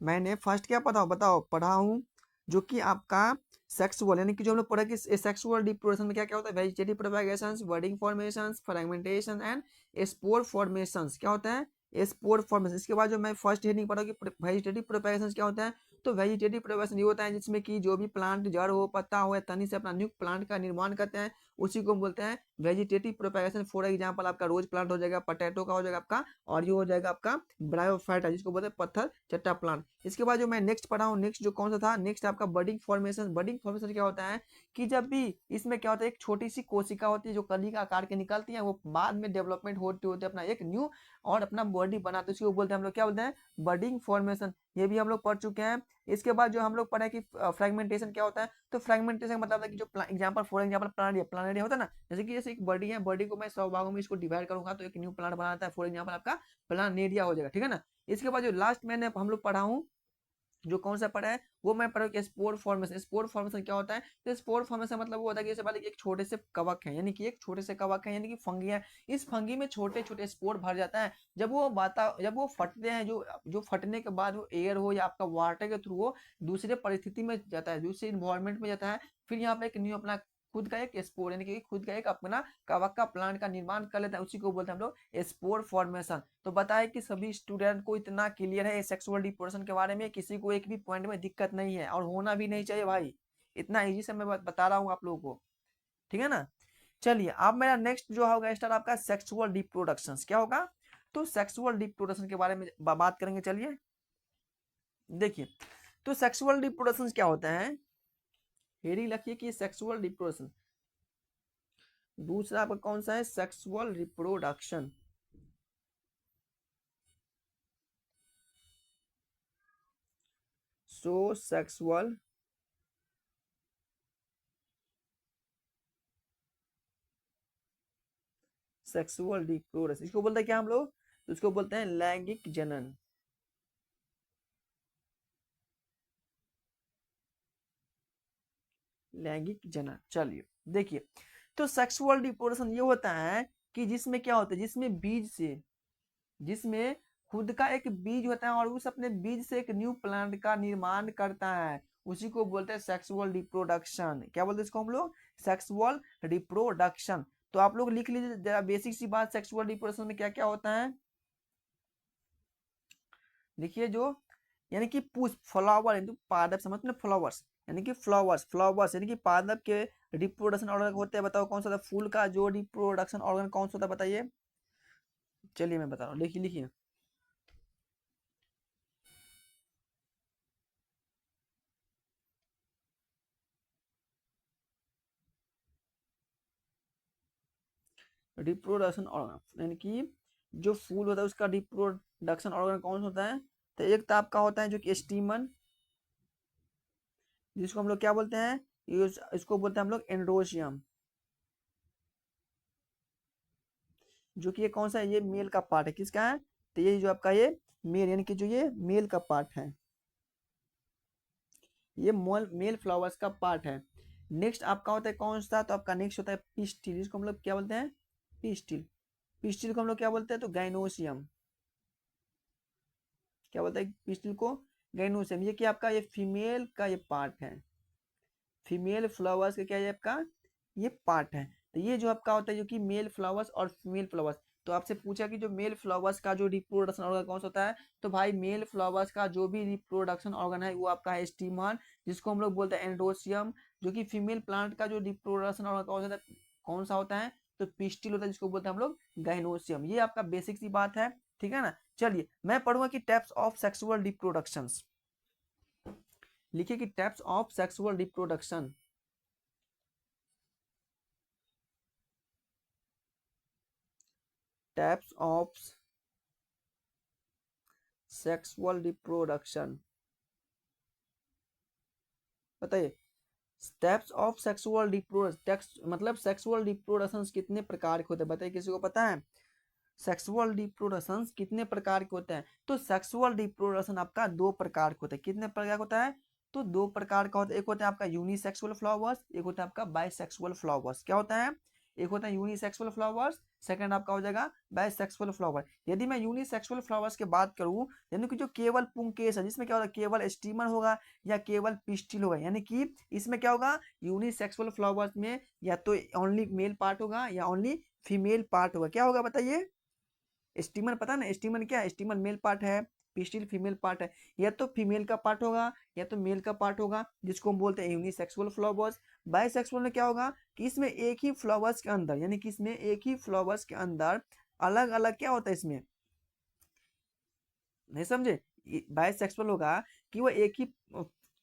मैंने फर्स्ट क्या पढ़ा, बताओ, पढ़ा हूँ जो कि आपका सेक्सुअल, यानी कि जो हम लोग पढ़ा कि सेक्सुअल रिप्रोडक्शन में क्या क्या होता है, vegetative propagation, budding formation, fragmentation and spore formation. क्या होता है, स्पोर फॉर्मेशन। इसके बाद जो मैं फर्स्ट हेडिंग पढ़ा कि वेजिटेटिव प्रोपेगेशन क्या होता है, तो वेजिटेटिव प्रोपेगेशन ये होता है जिसमें कि जो भी प्लांट जड़ हो, पत्ता हो या तनी से अपना न्यू प्लांट का निर्माण करते हैं, उसी को हम बोलते हैं वेजिटेटिव प्रोपेगेशन। फॉर एग्जाम्पल आपका रोज प्लांट हो जाएगा, पोटैटो का हो जाएगा आपका, और ये हो जाएगा आपका ब्रायोफाइटा जिसको बोलते हैं पत्थर चट्टा प्लांट। इसके बाद जो मैं नेक्स्ट पढ़ा हूँ, नेक्स्ट जो कौन सा था, नेक्स्ट आपका बडिंग फॉर्मेशन। बडिंग फॉर्मेशन क्या होता है कि जब भी इसमें क्या होता है, एक छोटी सी कोशिका होती है जो कली का आकार के निकलती है, वो बाद में डेवलपमेंट होते होते अपना एक न्यू और अपना बॉडी बनाते हैं, उसको बोलते हैं हम लोग, क्या बोलते हैं, बडिंग फॉर्मेशन। ये भी हम लोग पढ़ चुके हैं। इसके बाद जो हम लोग पढ़े कि फ्रेगमेंटेशन क्या होता है, तो फ्रेगमेंटेशन का मतलब है कि जो example, for example Planaria, Planaria होता है ना, जैसे कि जैसे एक बॉडी है, बॉडी को मैं 100 भागों में इसको डिवाइड करूंगा तो एक न्यू प्लांट बनाता है, फॉर एग्जाम्पल आपका प्लानेरिया हो जाएगा, ठीक है ना। इसके बाद जो लास्ट मैंने हम लोग पढ़ा हूँ, जो कौन सा पढ़ा है, वो मैं पढ़ा कि स्पोर फॉर्मेशन। स्पोर फॉर्मेशन क्या होता है, तो स्पोर फॉर्मेशन मतलब वो होता है कि जैसे मान लीजिए एक छोटे से कवक है, यानी कि एक छोटे से कवक है, यानी कि फंगी है, इस फंगी में छोटे छोटे स्पोर भर जाता है। जब वो फटते हैं, जो जो फटने के बाद वो एयर हो या आपका वाटर के थ्रू हो दूसरे परिस्थिति में जाता है, दूसरे इन्वायरमेंट में जाता है, फिर यहाँ पे एक न्यू अपना खुद का एक स्पोर यानी कि खुद का एक अपना कवक का प्लांट का निर्माण कर लेता है, उसी को बोलते हैं हम लोग स्पोर फॉर्मेशन। तो बताए कि सभी स्टूडेंट को इतना क्लियर है सेक्सुअल रिप्रोडक्शन के बारे में, किसी को एक भी पॉइंट में दिक्कत नहीं है, और होना भी नहीं चाहिए भाई, इतना इजी से मैं बता रहा हूँ आप लोगों को, ठीक है ना। चलिए अब मेरा नेक्स्ट जो होगा स्टार्ट आपका सेक्सुअल रिप्रोडक्शन क्या होगा, तो सेक्सुअल रिप्रोडक्शन के बारे में बात करेंगे। चलिए देखिए, तो सेक्सुअल रिप्रोडक्शन क्या होता है, हेडिंग लिखिए कि सेक्सुअल रिप्रोडक्शन। दूसरा आपका कौन सा है, सेक्सुअल रिप्रोडक्शन। सो सेक्सुअल सेक्सुअल रिप्रोडक्शन इसको बोलते हैं क्या हम लोग, तो इसको बोलते हैं लैंगिक जनन। लैंगिक जनन। चलिए देखिए, तो सेक्सुअल रिप्रोडक्शन ये होता है कि जिसमें क्या होता है, जिसमें बीज से, जिसमें खुद का एक बीज होता है और उस अपने बीज से एक न्यू प्लांट का निर्माण करता है, उसी को बोलते हैं सेक्सुअल रिप्रोडक्शन। क्या बोलते हैं इसको हम लोग, सेक्सुअल रिप्रोडक्शन। तो आप लोग लिख लीजिए जरा बेसिक सी बात, सेक्सुअल रिप्रोडक्शन में क्या क्या होता है। देखिए जो, यानी कि पुष्प, फ्लावर यानी पादप, समझते ना, फ्लावर्स यानी कि फ्लावर्स, फ्लावर्स यानी कि पादप के रिप्रोडक्शन ऑर्गन होते हैं। बताओ कौन सा था, फूल का जो रिप्रोडक्शन ऑर्गन कौन सा था, बताइए। चलिए मैं बता रहा हूँ, लिखिए लिखिए। रिप्रोडक्शन ऑर्गन यानी कि जो फूल होता है उसका रिप्रोडक्शन ऑर्गन कौन सा होता है, तो एक तो आपका होता है जो कि स्टीमन, जिसको हम लोग क्या बोलते हैं, इसको बोलते हैं हम लोग एंड्रोशियम। जो कि ये कौन सा है, ये मेल का पार्ट है, किसका है, तो ये जो आपका ये मेल यानी कि जो ये मेल का पार्ट है, ये मेल फ्लावर्स का पार्ट है। नेक्स्ट आपका होता है कौन सा, तो आपका नेक्स्ट होता है पिस्टिल, इसको हम लोग क्या बोलते हैं, पिस्टिल। पिस्टिल को हम लोग क्या बोलते हैं, तो गाइनोसियम, क्या बोलते हैं पिस्टिल को, गाइनोसियम। ये क्या आपका ये फीमेल का ये पार्ट है, फीमेल फ्लावर्स का क्या है आपका ये पार्ट है। तो ये जो आपका होता है जो कि मेल फ्लावर्स और फीमेल फ्लावर्स। तो आपसे पूछा कि जो मेल फ्लावर्स का जो रिप्रोडक्शन ऑर्गन कौन सा होता है, तो भाई मेल फ्लावर्स का जो भी रिप्रोडक्शन ऑर्गन है वो आपका है स्टीमन, जिसको हम लोग बोलते हैं एंडोसियम। जो कि फीमेल प्लांट का जो रिप्रोडक्शन ऑर्गन कौन सा होता है, तो पिस्टिल होता है, जिसको बोलते हैं हम लोग गाइनोसियम। ये आपका बेसिक सी बात है, ठीक है ना। चलिए मैं पढ़ूंगा कि टाइप्स ऑफ सेक्सुअल रिप्रोडक्शंस, लिखिए कि types of sexual reproduction, types of sexual reproduction, बताइए। स्टेप्स ऑफ सेक्सुअल रिप्रोडक्शन मतलब सेक्सुअल रिप्रोडक्शन कितने प्रकार के होते हैं, बताइए किसी को पता है, सेक्सुअल रिप्रोडक्शन कितने प्रकार के होते हैं। तो सेक्सुअल रिप्रोडक्शन आपका दो प्रकार के होते हैं, कितने प्रकार का होता है, तो दो प्रकार का होता है। एक होता है आपका यूनिसेक्सुअल फ्लावर्स, एक होता है आपका बाइसेक्सुअल फ्लावर्स। क्या होता है, एक होता है यूनिसेक्सुअल फ्लावर्स, सेकंड आपका हो जाएगा बाइसेक्सुअल फ्लावर। यदि मैं यूनिसेक्सुअल फ्लावर्स की बात करूं, यानी कि जो केवल पुंकेस है, जिसमें क्या होगा, केवल स्टीमन होगा या केवल पिस्टिल होगा, यानी कि इसमें क्या होगा, यूनिसेक्सुअल फ्लावर्स में या तो ओनली मेल पार्ट होगा या ओनली फीमेल पार्ट होगा। क्या होगा बताइए, स्टीमन पता ना, स्टीमन क्या है, स्टीमन मेल पार्ट है, पिस्टिल फीमेल पार्ट है। या तो फीमेल का पार्ट होगा या तो मेल का पार्ट होगा, जिसको हम बोलते हैं यूनिसेक्सुअल फ्लावर्स। बाइसेक्सुअल में क्या होगा कि इसमें एक ही फ्लावर्स के अंदर, यानी कि इसमें एक ही फ्लावर्स के अंदर अलग अलग क्या होता है इसमें, नहीं समझे, बाइसेक्सुअल होगा कि वो एक ही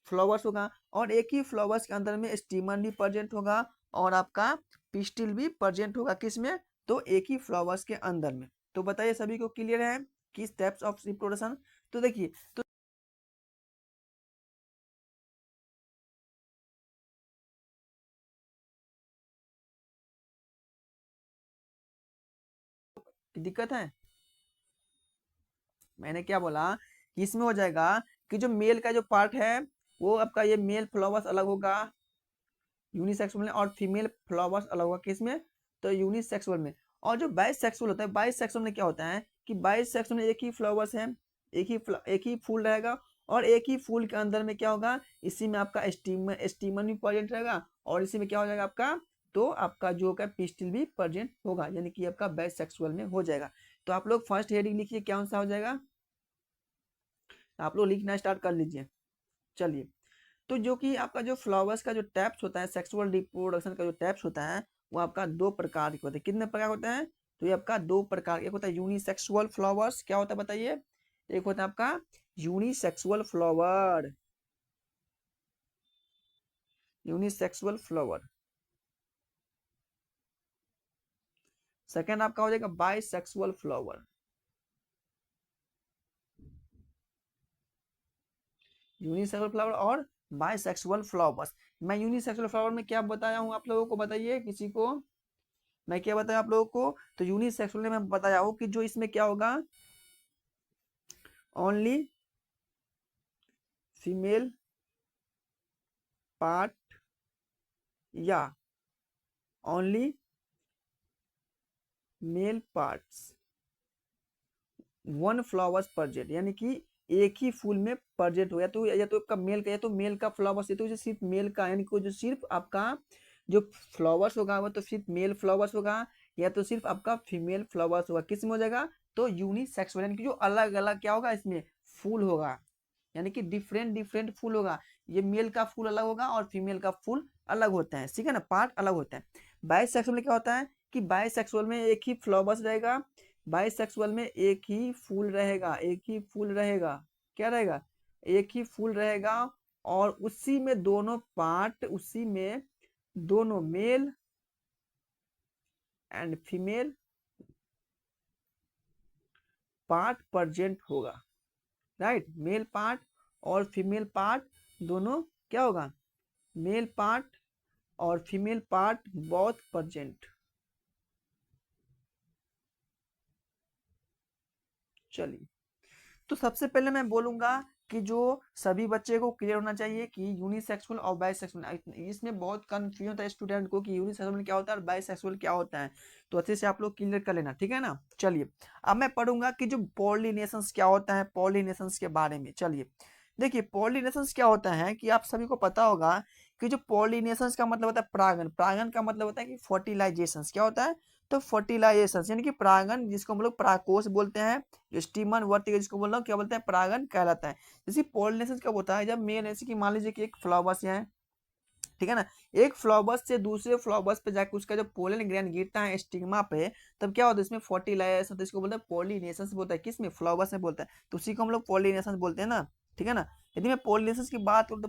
फ्लावर्स होगा और एक ही फ्लावर्स के अंदर में स्टीमन भी प्रेजेंट होगा और आपका पिस्टिल भी प्रेजेंट होगा, किसमें, तो एक ही फ्लावर्स के अंदर में। तो बताइए सभी को क्लियर है कि स्टेप्स ऑफ रिप्रोडक्शन। तो देखिए, तो दिक्कत है, मैंने क्या बोला कि इसमें हो जाएगा कि जो मेल का जो पार्ट है वो आपका ये मेल फ्लावर्स अलग होगा यूनिसेक्सुअल में, और फीमेल फ्लावर्स अलग होगा किसमें, तो यूनिसेक्सुअल में। और जो बाइसेक्सुअल होता है, बाइसेक्सुअल में क्या होता है कि बाइसेक्सुअल में एक ही फ्लावर्स है, एक ही फूल रहेगा, और एक ही फूल के अंदर में क्या होगा, इसी में आपका स्टीमन भी प्रेजेंट रहेगा, और इसी में क्या हो जाएगा आपका, तो आपका जो का पिस्टिल भी प्रेजेंट होगा, यानी कि आपका बाइसेक्सुअल में हो जाएगा। तो आप लोग फर्स्ट हेडिंग लिखिए क्या सा हो जाएगा, आप लोग लिखना स्टार्ट कर लीजिए। चलिए, तो जो कि आपका जो फ्लावर्स का जो टैप्स होता है, सेक्सुअल रिप्रोडक्शन का जो टैप्स होता है, वो आपका दो प्रकार के होते हैं। कितने प्रकार होते हैं, तो ये आपका दो प्रकार, एक होता है यूनिसेक्सुअल फ्लावर्स, क्या होता है बताइए, एक होता है आपका unisexual flower, unisexual flower. Second आपका हो जाएगा बाइसेक्सुअल फ्लावर, यूनिसेक्सुअल फ्लावर और बाइसेक्सुअल फ्लावर्स। मैं यूनिसेक्सुअल फ्लावर में क्या बताया हूँ आप लोगों को, बताइए किसी को, मैं क्या बताया आप लोगों को, तो यूनिसेक्सुअल में मैं बताया हूँ कि जो इसमें क्या होगा, ओनली फीमेल पार्ट या only mail parts, one flowers present, यानी कि एक ही फूल में प्रेजेंट हो, या तो आपका मेल का, या तो मेल का फ्लावर्स, या तो सिर्फ मेल का, यानी कि जो सिर्फ आपका जो फ्लावर्स होगा वो तो सिर्फ मेल फ्लावर्स होगा, या तो सिर्फ आपका फीमेल फ्लावर्स होगा, किस में हो जाएगा, तो यूनिसेक्सुअल, यानी कि जो अलग अलग क्या होगा इसमें फूल होगा, यानी कि डिफरेंट डिफरेंट फूल होगा। ये मेल का फूल अलग होगा और फीमेल का फूल अलग होता है, ठीक है ना, पार्ट अलग होता है। बाइसेक्सुअल में क्या होता है कि बाइसेक्सुअल में एक ही फ्लावर्स रहेगा, बाइसेक्सुअल में एक ही फूल रहेगा, एक ही फूल रहेगा, क्या रहेगा, एक ही फूल रहेगा, और उसी में दोनों पार्ट, उसी में दोनों male and female part present होगा, राइट, मेल पार्ट और फीमेल पार्ट दोनों क्या होगा, मेल पार्ट और फीमेल पार्ट बोथ प्रेजेंट, चलिए, तो सबसे पहले मैं बोलूंगा कि जो सभी बच्चे को क्लियर होना चाहिए कि यूनिसेक्सुअल और बाइसेक्सुअल, इसमें बहुत कंफ्यूजन होता है स्टूडेंट को कि यूनिसेक्सुअल क्या होता है और बाइसेक्सुअल क्या होता है। तो अच्छे से आप लोग क्लियर कर लेना, ठीक है ना। चलिए, अब मैं पढ़ूंगा कि जो पॉलिनेशंस क्या होता है, पॉलिनेशंस के बारे में। चलिए देखिए, पॉलिनेशंस क्या होता है कि आप सभी को पता होगा कि जो पॉलिनेशंस का मतलब होता है परागन, परागन का मतलब होता है कि फर्टिलाइजेशन क्या होता है, तो फर्टिलाइजेशन यानी कि परागन, जिसको हम लोग परागकोश बोलते हैं, जो स्टीमन वर्तिका जिसको बोल रहा हूँ क्या बोलते हैं, परागन कहलाता है। जैसे पॉलिनेशन कब होता है, जब मेल जैसे कि मान लीजिए कि एक फ्लावर्स है, ठीक है ना, एक फ्लावर्स से दूसरे फ्लावर्स पे जाकर उसका जो पोलन ग्रेन गिरता है स्टिग्मा पे, तब क्या होता है इसमें फर्टिलाइजेशन, तो इसको बोलते हैं पॉलिनेशन बोलता है, किसमें, फ्लावर्स में बोलता है, तो उसी को हम लोग पॉलिनेशन बोलते हैं ना, ठीक है ना। यदि मैं पॉलिनेशन की बात करूँ तो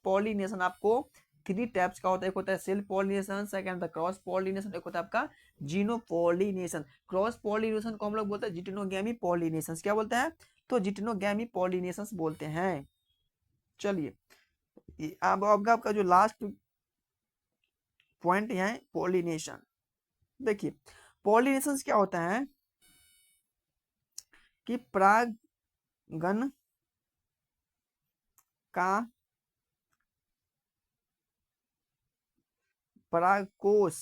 पॉलिनेशन आपको थ्री टाइप्स का होता है, एक होता है सेल्फ पॉलिनेशन, सेकंड होता है क्रॉस पॉलिनेशन, एक होता है आपका जीनो पॉलिनेशन। क्रॉस पॉलिनेशन को हम लोग बोलते हैं जिटेनोगैमी पॉलिनेशन, क्या बोलते हैं, तो जिटेनोगैमी पॉलिनेशन बोलते हैं। चलिए, अब आपका जो लास्ट पॉइंट है पॉलिनेशन। देखिए, पॉलिनेशन क्या होता है कि परागन का परागकोश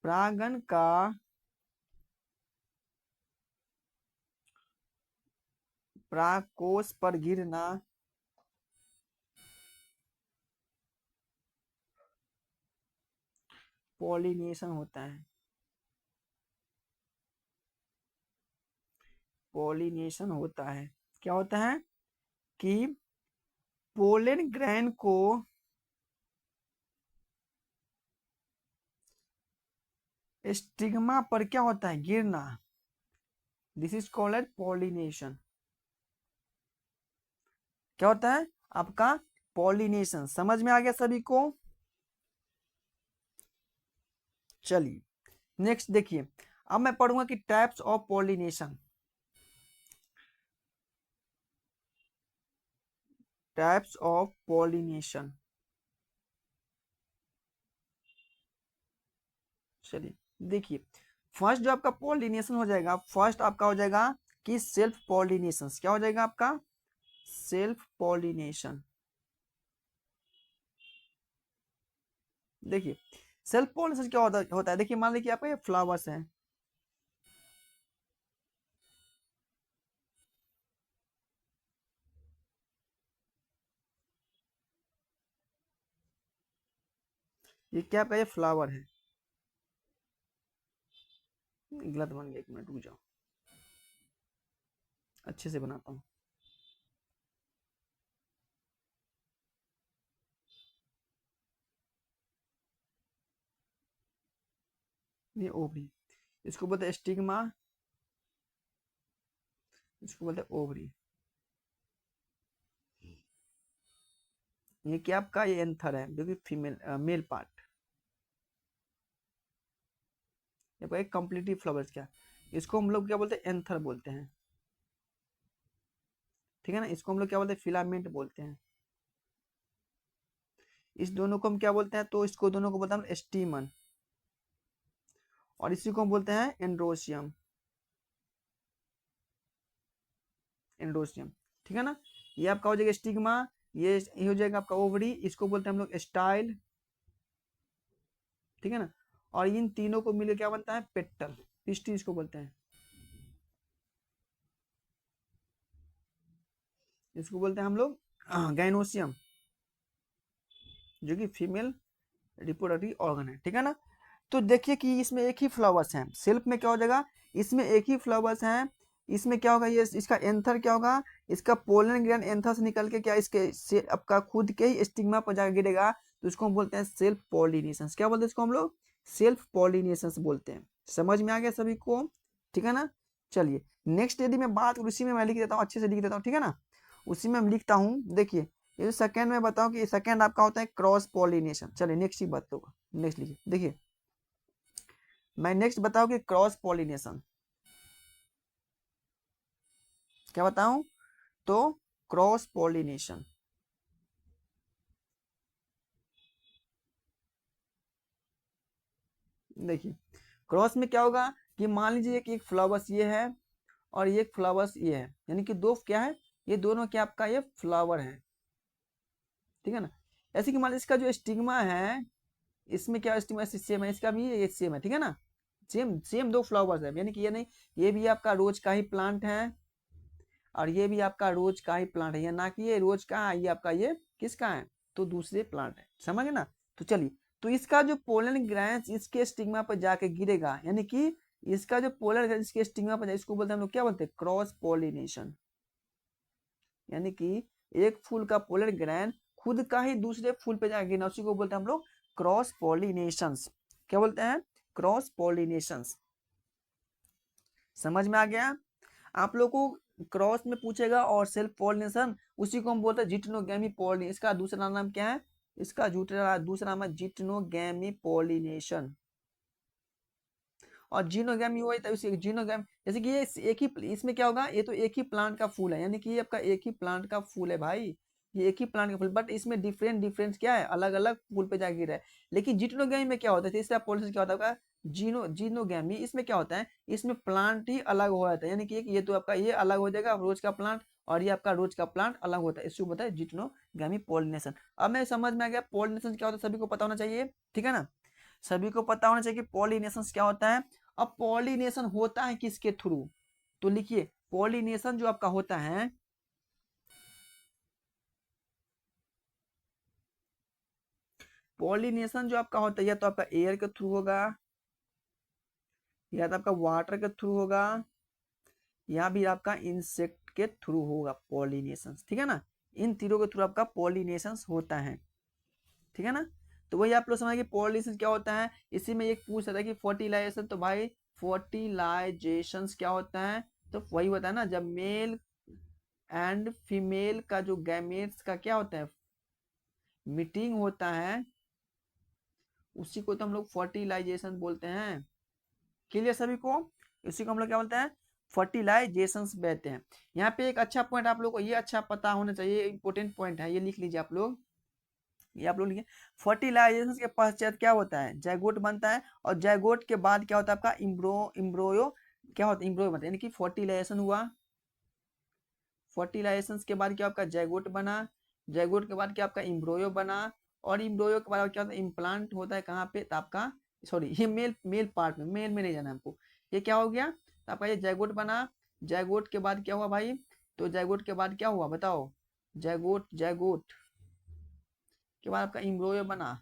परागन का परागकोश पर गिरना पॉलिनेशन होता है, पॉलिनेशन होता है। क्या होता है कि पोलन ग्रैन को स्टिग्मा पर क्या होता है, गिरना, this is called as pollination. क्या होता है आपका पॉलिनेशन, समझ में आ गया सभी को। चलिए नेक्स्ट देखिए, अब मैं पढ़ूंगा कि types of pollination, types of pollination. चलिए देखिए, फर्स्ट जो आपका पॉलिनेशन हो जाएगा, फर्स्ट आपका हो जाएगा कि सेल्फ पॉलिनेशन, क्या हो जाएगा आपका, सेल्फ पॉलिनेशन। देखिए, सेल्फ पॉलिनेशन क्या होता है, देखिए मान लीजिए आपका ये फ्लावर्स है, ये क्या आपका ये फ्लावर है, गलत बन गया, एक मिनट रुक जाओ, अच्छे से बनाता हूँ। ये ओवरी, इसको बोलते हैं स्टिग्मा, इसको बोलते हैं ओवरी। ये क्या आपका ये एंथर है जो कि फीमेल मेल पार्ट, ये एक कंप्लीटली फ्लावर्स, क्या इसको हम लोग क्या बोलते हैं, एंथर बोलते हैं, ठीक है ना। इसको हम लोग क्या बोलते हैं, फिलामेंट बोलते हैं। इस दोनों को हम क्या बोलते हैं, तो इसको दोनों को बोलते हैं स्टीमन, और इसी को हम बोलते हैं एंड्रोसियम, एंड्रोसियम, ठीक है ना। ये आपका हो जाएगा स्टिग्मा, ये हो जाएगा आपका ओवरी, इसको बोलते हैं हम लोग स्टाइल, ठीक है ना। और इन तीनों को मिलकर क्या बनता है, पेटल, पिस्टिल इसको बोलते हैं, इसको बोलते हैं हम लोग गाइनोसियम, जो कि फीमेल रिप्रोडक्टिव ऑर्गन है, ठीक है ना। तो देखिए कि इसमें एक ही फ्लावर्स हैं, सेल्फ में क्या हो जाएगा, इसमें एक ही फ्लावर्स हैं, इसमें क्या होगा, ये इसका एंथर क्या होगा, इसका पोलन ग्रैंड एंथर से निकल के क्या इसके से आपका खुद के ही स्टिग्मा पर जाकर गिरेगा, तो इसको हम बोलते हैं सेल्फ पॉलिनेशन, क्या बोलते हैं इसको हम लोग, सेल्फ पॉलिनेशन बोलते हैं। समझ में आ गया सभी को, ठीक है ना। चलिए नेक्स्ट, यदि मैं बात करूँ, उसी में मैं लिख देता हूँ, अच्छे से लिख देता हूँ, ठीक है ना, उसी में मैं लिखता हूँ। देखिए, ये सेकंड में बताऊं कि सेकंड आपका होता है क्रॉस पॉलिनेशन। चलिए नेक्स्ट ही बात होगा, नेक्स्ट लिखिए, देखिए मैं नेक्स्ट बताऊं कि क्रॉस पॉलिनेशन, क्या बताऊं, तो क्रॉस पॉलिनेशन। देखिए क्रॉस में क्या होगा कि मान लीजिए कि एक फ्लावर्स ये है और ये एक फ्लावर्स ये है, यानी कि दो क्या है, ये दोनों क्या आपका ये फ्लावर है, ठीक है ना। ऐसे कि मान लीजिए इसका जो स्टिग्मा है, इसमें क्या स्टिग्मा सेम है, इसका भी ये सेम है, ठीक है ना। सेम सेम दो फ्लावर्स है, यानी कि ये नहीं, ये भी आपका रोज का ही प्लांट है और ये भी आपका रोज का ही प्लांट है, या ना कि ये रोज का है, ये आपका ये किसका है, तो दूसरे प्लांट है, समझ गए ना। तो चलिए, तो इसका जो पोलन ग्रैंस इसके स्टिग्मा पर जाके गिरेगा, यानी कि इसका जो पोलन ग्रैंस इसके स्टिग्मा पर जाए, इसको बोलते हैं हम लोग क्या बोलते हैं, क्रॉस पोलिनेशन। यानी कि एक फूल का पोलन ग्रैंड खुद का ही दूसरे फूल पे जाके गिरना, उसी को बोलते हैं हम लोग क्रॉस पोलिनेशंस। क्या बोलते हैं, क्रॉस पोलिनेशंस। समझ में आ गया। आप लोग को क्रॉस में पूछेगा और सेल्फ पोलिनेशन, उसी को हम बोलते हैं जिटनोगैमी पोलिनेशन। इसका दूसरा नाम क्या है, इसका दूसरा नाम है जिटनोगैमी पोलिनेशन। और जीनोगैमी हुआ तो उसी जीनोगैम, जैसे कि ये एक ही, इसमें क्या होगा, ये तो एक ही प्लांट का फूल है, यानी कि ये आपका एक ही प्लांट का फूल है भाई, ये एक ही प्लांट का फूल, बट इसमें डिफरेंट डिफरेंस क्या है, अलग अलग फूल पे जाके गिरा है। लेकिन जिटनोगैमी में क्या होता है, तीसरा पोलिनेशन क्या होता है, जीनोगैमी, इसमें क्या होता है, इसमें प्लांट ही अलग हो जाता है, यानी कि ये तो आपका ये अलग हो जाएगा रोज का प्लांट, और ये आपका रोज का प्लांट अलग होता है, इसको बोलता है जिटनोगैमी पोलिनेशन। अब मैं समझ में आ गया पोलिनेशन क्या होता है, सभी को पता होना चाहिए, ठीक है ना। सभी को पता होना चाहिए कि पॉलिनेशन क्या होता है। अब पॉलिनेशन होता है किसके थ्रू, तो लिखिए पॉलिनेशन जो आपका होता है, पॉलिनेशन जो आपका होता है या तो आपका एयर के थ्रू होगा, या तो आपका वाटर के थ्रू होगा, या भी आपका इंसेक्ट के थ्रू होगा पॉलिनेशन, ठीक है ना। इन तीनों के थ्रू आपका पॉलिनेशन होता है, ठीक है ना। तो वही आप लोग समझ कि पॉलिनेशन क्या होता है। इसी में एक पूछ रहा था कि फर्टिलाइजेशन, तो भाई फर्टिलाइजेशन क्या होता है, तो वही होता है ना, जब मेल एंड फीमेल का जो गैमेट्स का क्या होता है, मीटिंग होता है, उसी को तो हम लोग फर्टिलाइजेशन बोलते हैं। क्लियर सभी को, उसी को हम लोग क्या बोलते हैं, फर्टिलाइजेशन कहते हैं। यहाँ पे एक अच्छा पॉइंट आप लोग को ये अच्छा पता होना चाहिए, इंपॉर्टेंट पॉइंट है, ये लिख लीजिए आप लोग, ये आप लोग लिखिए। फर्टिलाइजेशन के पश्चात क्या होता है, जाइगोट बनता है, और जाइगोट के बाद क्या होता है आपका इम्ब्रोयो, क्या होता है, इम्ब्रोयो बनता है, यानी कि फर्टिलाइजेशन हुआ, फर्टिलाइजेशन के बाद क्या आपका जाइगोट बना, जाइगोट के बाद क्या आपका इम्ब्रोयो बना, और इम्ब्रोयो के बाद क्या होता है, इम्प्लांट होता है कहाँ पे, तो आपका सॉरी ये मेल मेल पार्ट में, मेल में नहीं जाना हमको, ये क्या हो गया, तो आपका ये जाइगोट बना, जाइगोट के बाद क्या हुआ भाई, तो जाइगोट के बाद क्या हुआ बताओ, जाइगोट जाइगोट के बाद आपका इम्ब्रोयो बना,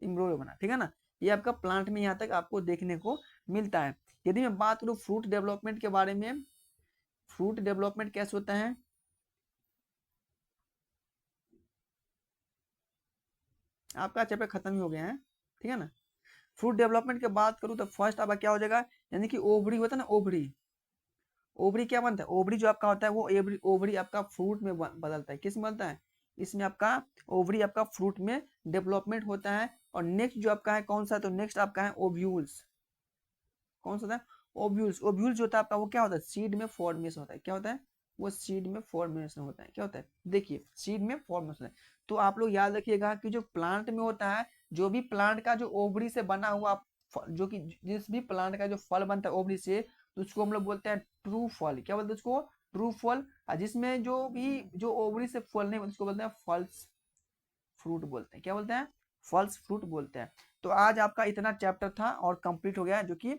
इम्ब्रोयो बना, ठीक है ना। ये आपका प्लांट में यहाँ तक आपको देखने को मिलता है। यदि मैं बात करूँ फ्रूट डेवलपमेंट के बारे में, फ्रूट डेवलपमेंट कैसे होता है, आपका चैप्टर खत्म ही हो गया है, ठीक है ना। फ्रूट डेवलपमेंट की बात करूँ तो फर्स्ट आपका क्या हो जाएगा, यानी कि ओवरी होता है ना, ओवरी, ओवरी क्या बनता है, ओवरी जो आपका होता है वो ओवरी, ओवरी आपका फ्रूट में बदलता है, किस में बदलता है, इसमें आपका ओवरी आपका फ्रूट में डेवलपमेंट होता है। और नेक्स्ट जो आपका है कौन सा, तो नेक्स्ट आपका है ओव्यूल्स, कौन सा होता है, ओव्यूल्स, ओव्यूल्स जो होता है आपका वो क्या होता है, सीड में फॉर्मेशन होता है, क्या होता है, वो सीड में फॉर्मेशन होता है, क्या होता है, देखिए सीड में फॉर्मेशन है। तो आप लोग याद रखिएगा कि जो प्लांट में होता है, जो भी प्लांट का जो ओवरी से बना हुआ जो कि जिस भी प्लांट का जो फल बनता है ओवरी से, तो उसको हम लोग बोलते हैं ट्रू फल, क्या बोलते हैं उसको, ट्रू फल। और जिसमें जो भी जो ओवरी से फल नहीं उसको बोलते हैं फल्स फ्रूट बोलते हैं, क्या बोलते हैं, फल्स फ्रूट बोलते हैं। तो आज आपका इतना चैप्टर था और कंप्लीट हो गया, जो कि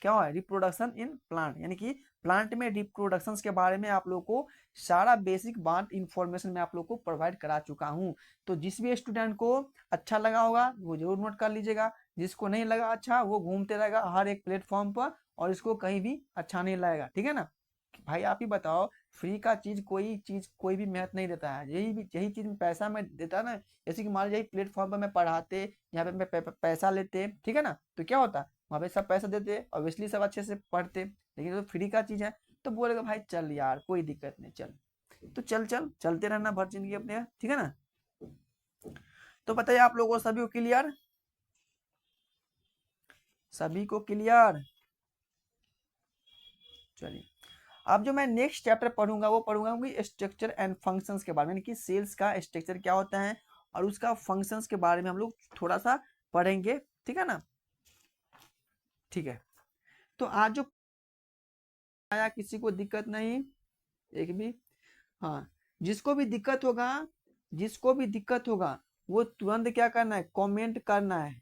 क्या है, रिप्रोडक्शन इन प्लांट, यानी कि प्लांट में रिप्रोडक्शन के बारे में आप लोग को सारा बेसिक बात इंफॉर्मेशन मैं आप लोग को प्रोवाइड करा चुका हूँ। तो जिस भी स्टूडेंट को अच्छा लगा होगा वो जरूर नोट कर लीजिएगा, जिसको नहीं लगा अच्छा वो घूमते रहेगा हर एक प्लेटफॉर्म पर, और इसको कहीं भी अच्छा नहीं लगेगा, ठीक है ना। भाई आप ही बताओ, फ्री का चीज कोई भी मेहनत नहीं देता है, यही चीज में पैसा में देता है ना। जैसे कि मान लीजिए प्लेटफॉर्म पर मैं पढ़ाते, यहाँ पे मैं पैसा लेते, ठीक है ना, तो क्या होता, वहाँ पे सब पैसा देते, ऑब्वियसली सब अच्छे से पढ़ते, लेकिन तो फ्री का चीज है, तो बोलेगा भाई चल यार कोई दिक्कत नहीं चल, तो चलते रहना भर जिंदगी अपने, ठीक है ना। तो बताइए आप लोगों को सभी को क्लियर, सभी को क्लियर, चलिए। अब जो मैं नेक्स्ट चैप्टर पढ़ूंगा वो पढ़ूंगा कि स्ट्रक्चर एंड फंक्शंस के बारे में, यानी कि सेल्स का स्ट्रक्चर क्या होता है और उसका फंक्शंस के बारे में हम लोग थोड़ा सा पढ़ेंगे, ठीक है ना। ठीक है, तो आज जो आया किसी को दिक्कत नहीं, एक भी, हाँ, जिसको भी दिक्कत होगा, जिसको भी दिक्कत होगा वो तुरंत क्या करना है, कमेंट करना है,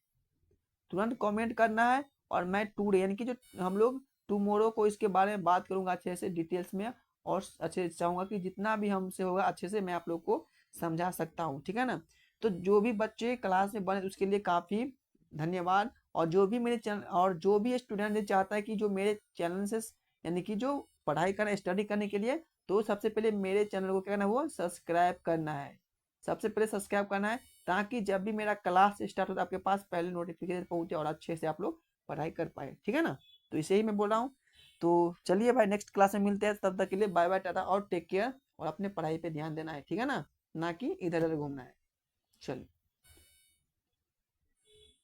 तुरंत कमेंट करना है। और मैं टुडे यानी कि जो हम लोग टुमारो को इसके बारे में बात करूंगा अच्छे से डिटेल्स में, और अच्छे से चाहूंगा कि जितना भी हमसे होगा अच्छे से मैं आप लोग को समझा सकता हूँ, ठीक है ना। तो जो भी बच्चे क्लास में बने उसके लिए काफ़ी धन्यवाद। और जो भी मेरे चैनल, और जो भी स्टूडेंट ये चाहता है कि जो मेरे चैनल से यानी कि जो पढ़ाई करना स्टडी करने के लिए, तो सबसे पहले मेरे चैनल को क्या करना है, वो सब्सक्राइब करना है, सबसे पहले सब्सक्राइब करना है, ताकि जब भी मेरा क्लास स्टार्ट हो तो आपके पास पहले नोटिफिकेशन पहुंचे और अच्छे से आप लोग पढ़ाई कर पाए, ठीक है ना। तो इसे ही मैं बोल रहा हूँ। तो चलिए भाई, नेक्स्ट क्लास में मिलते हैं, तब तक के लिए बाय बाय टाटा और टेक केयर, और अपने पढ़ाई पे ध्यान देना है, ठीक है ना, ना कि इधर उधर घूमना है। चलिए।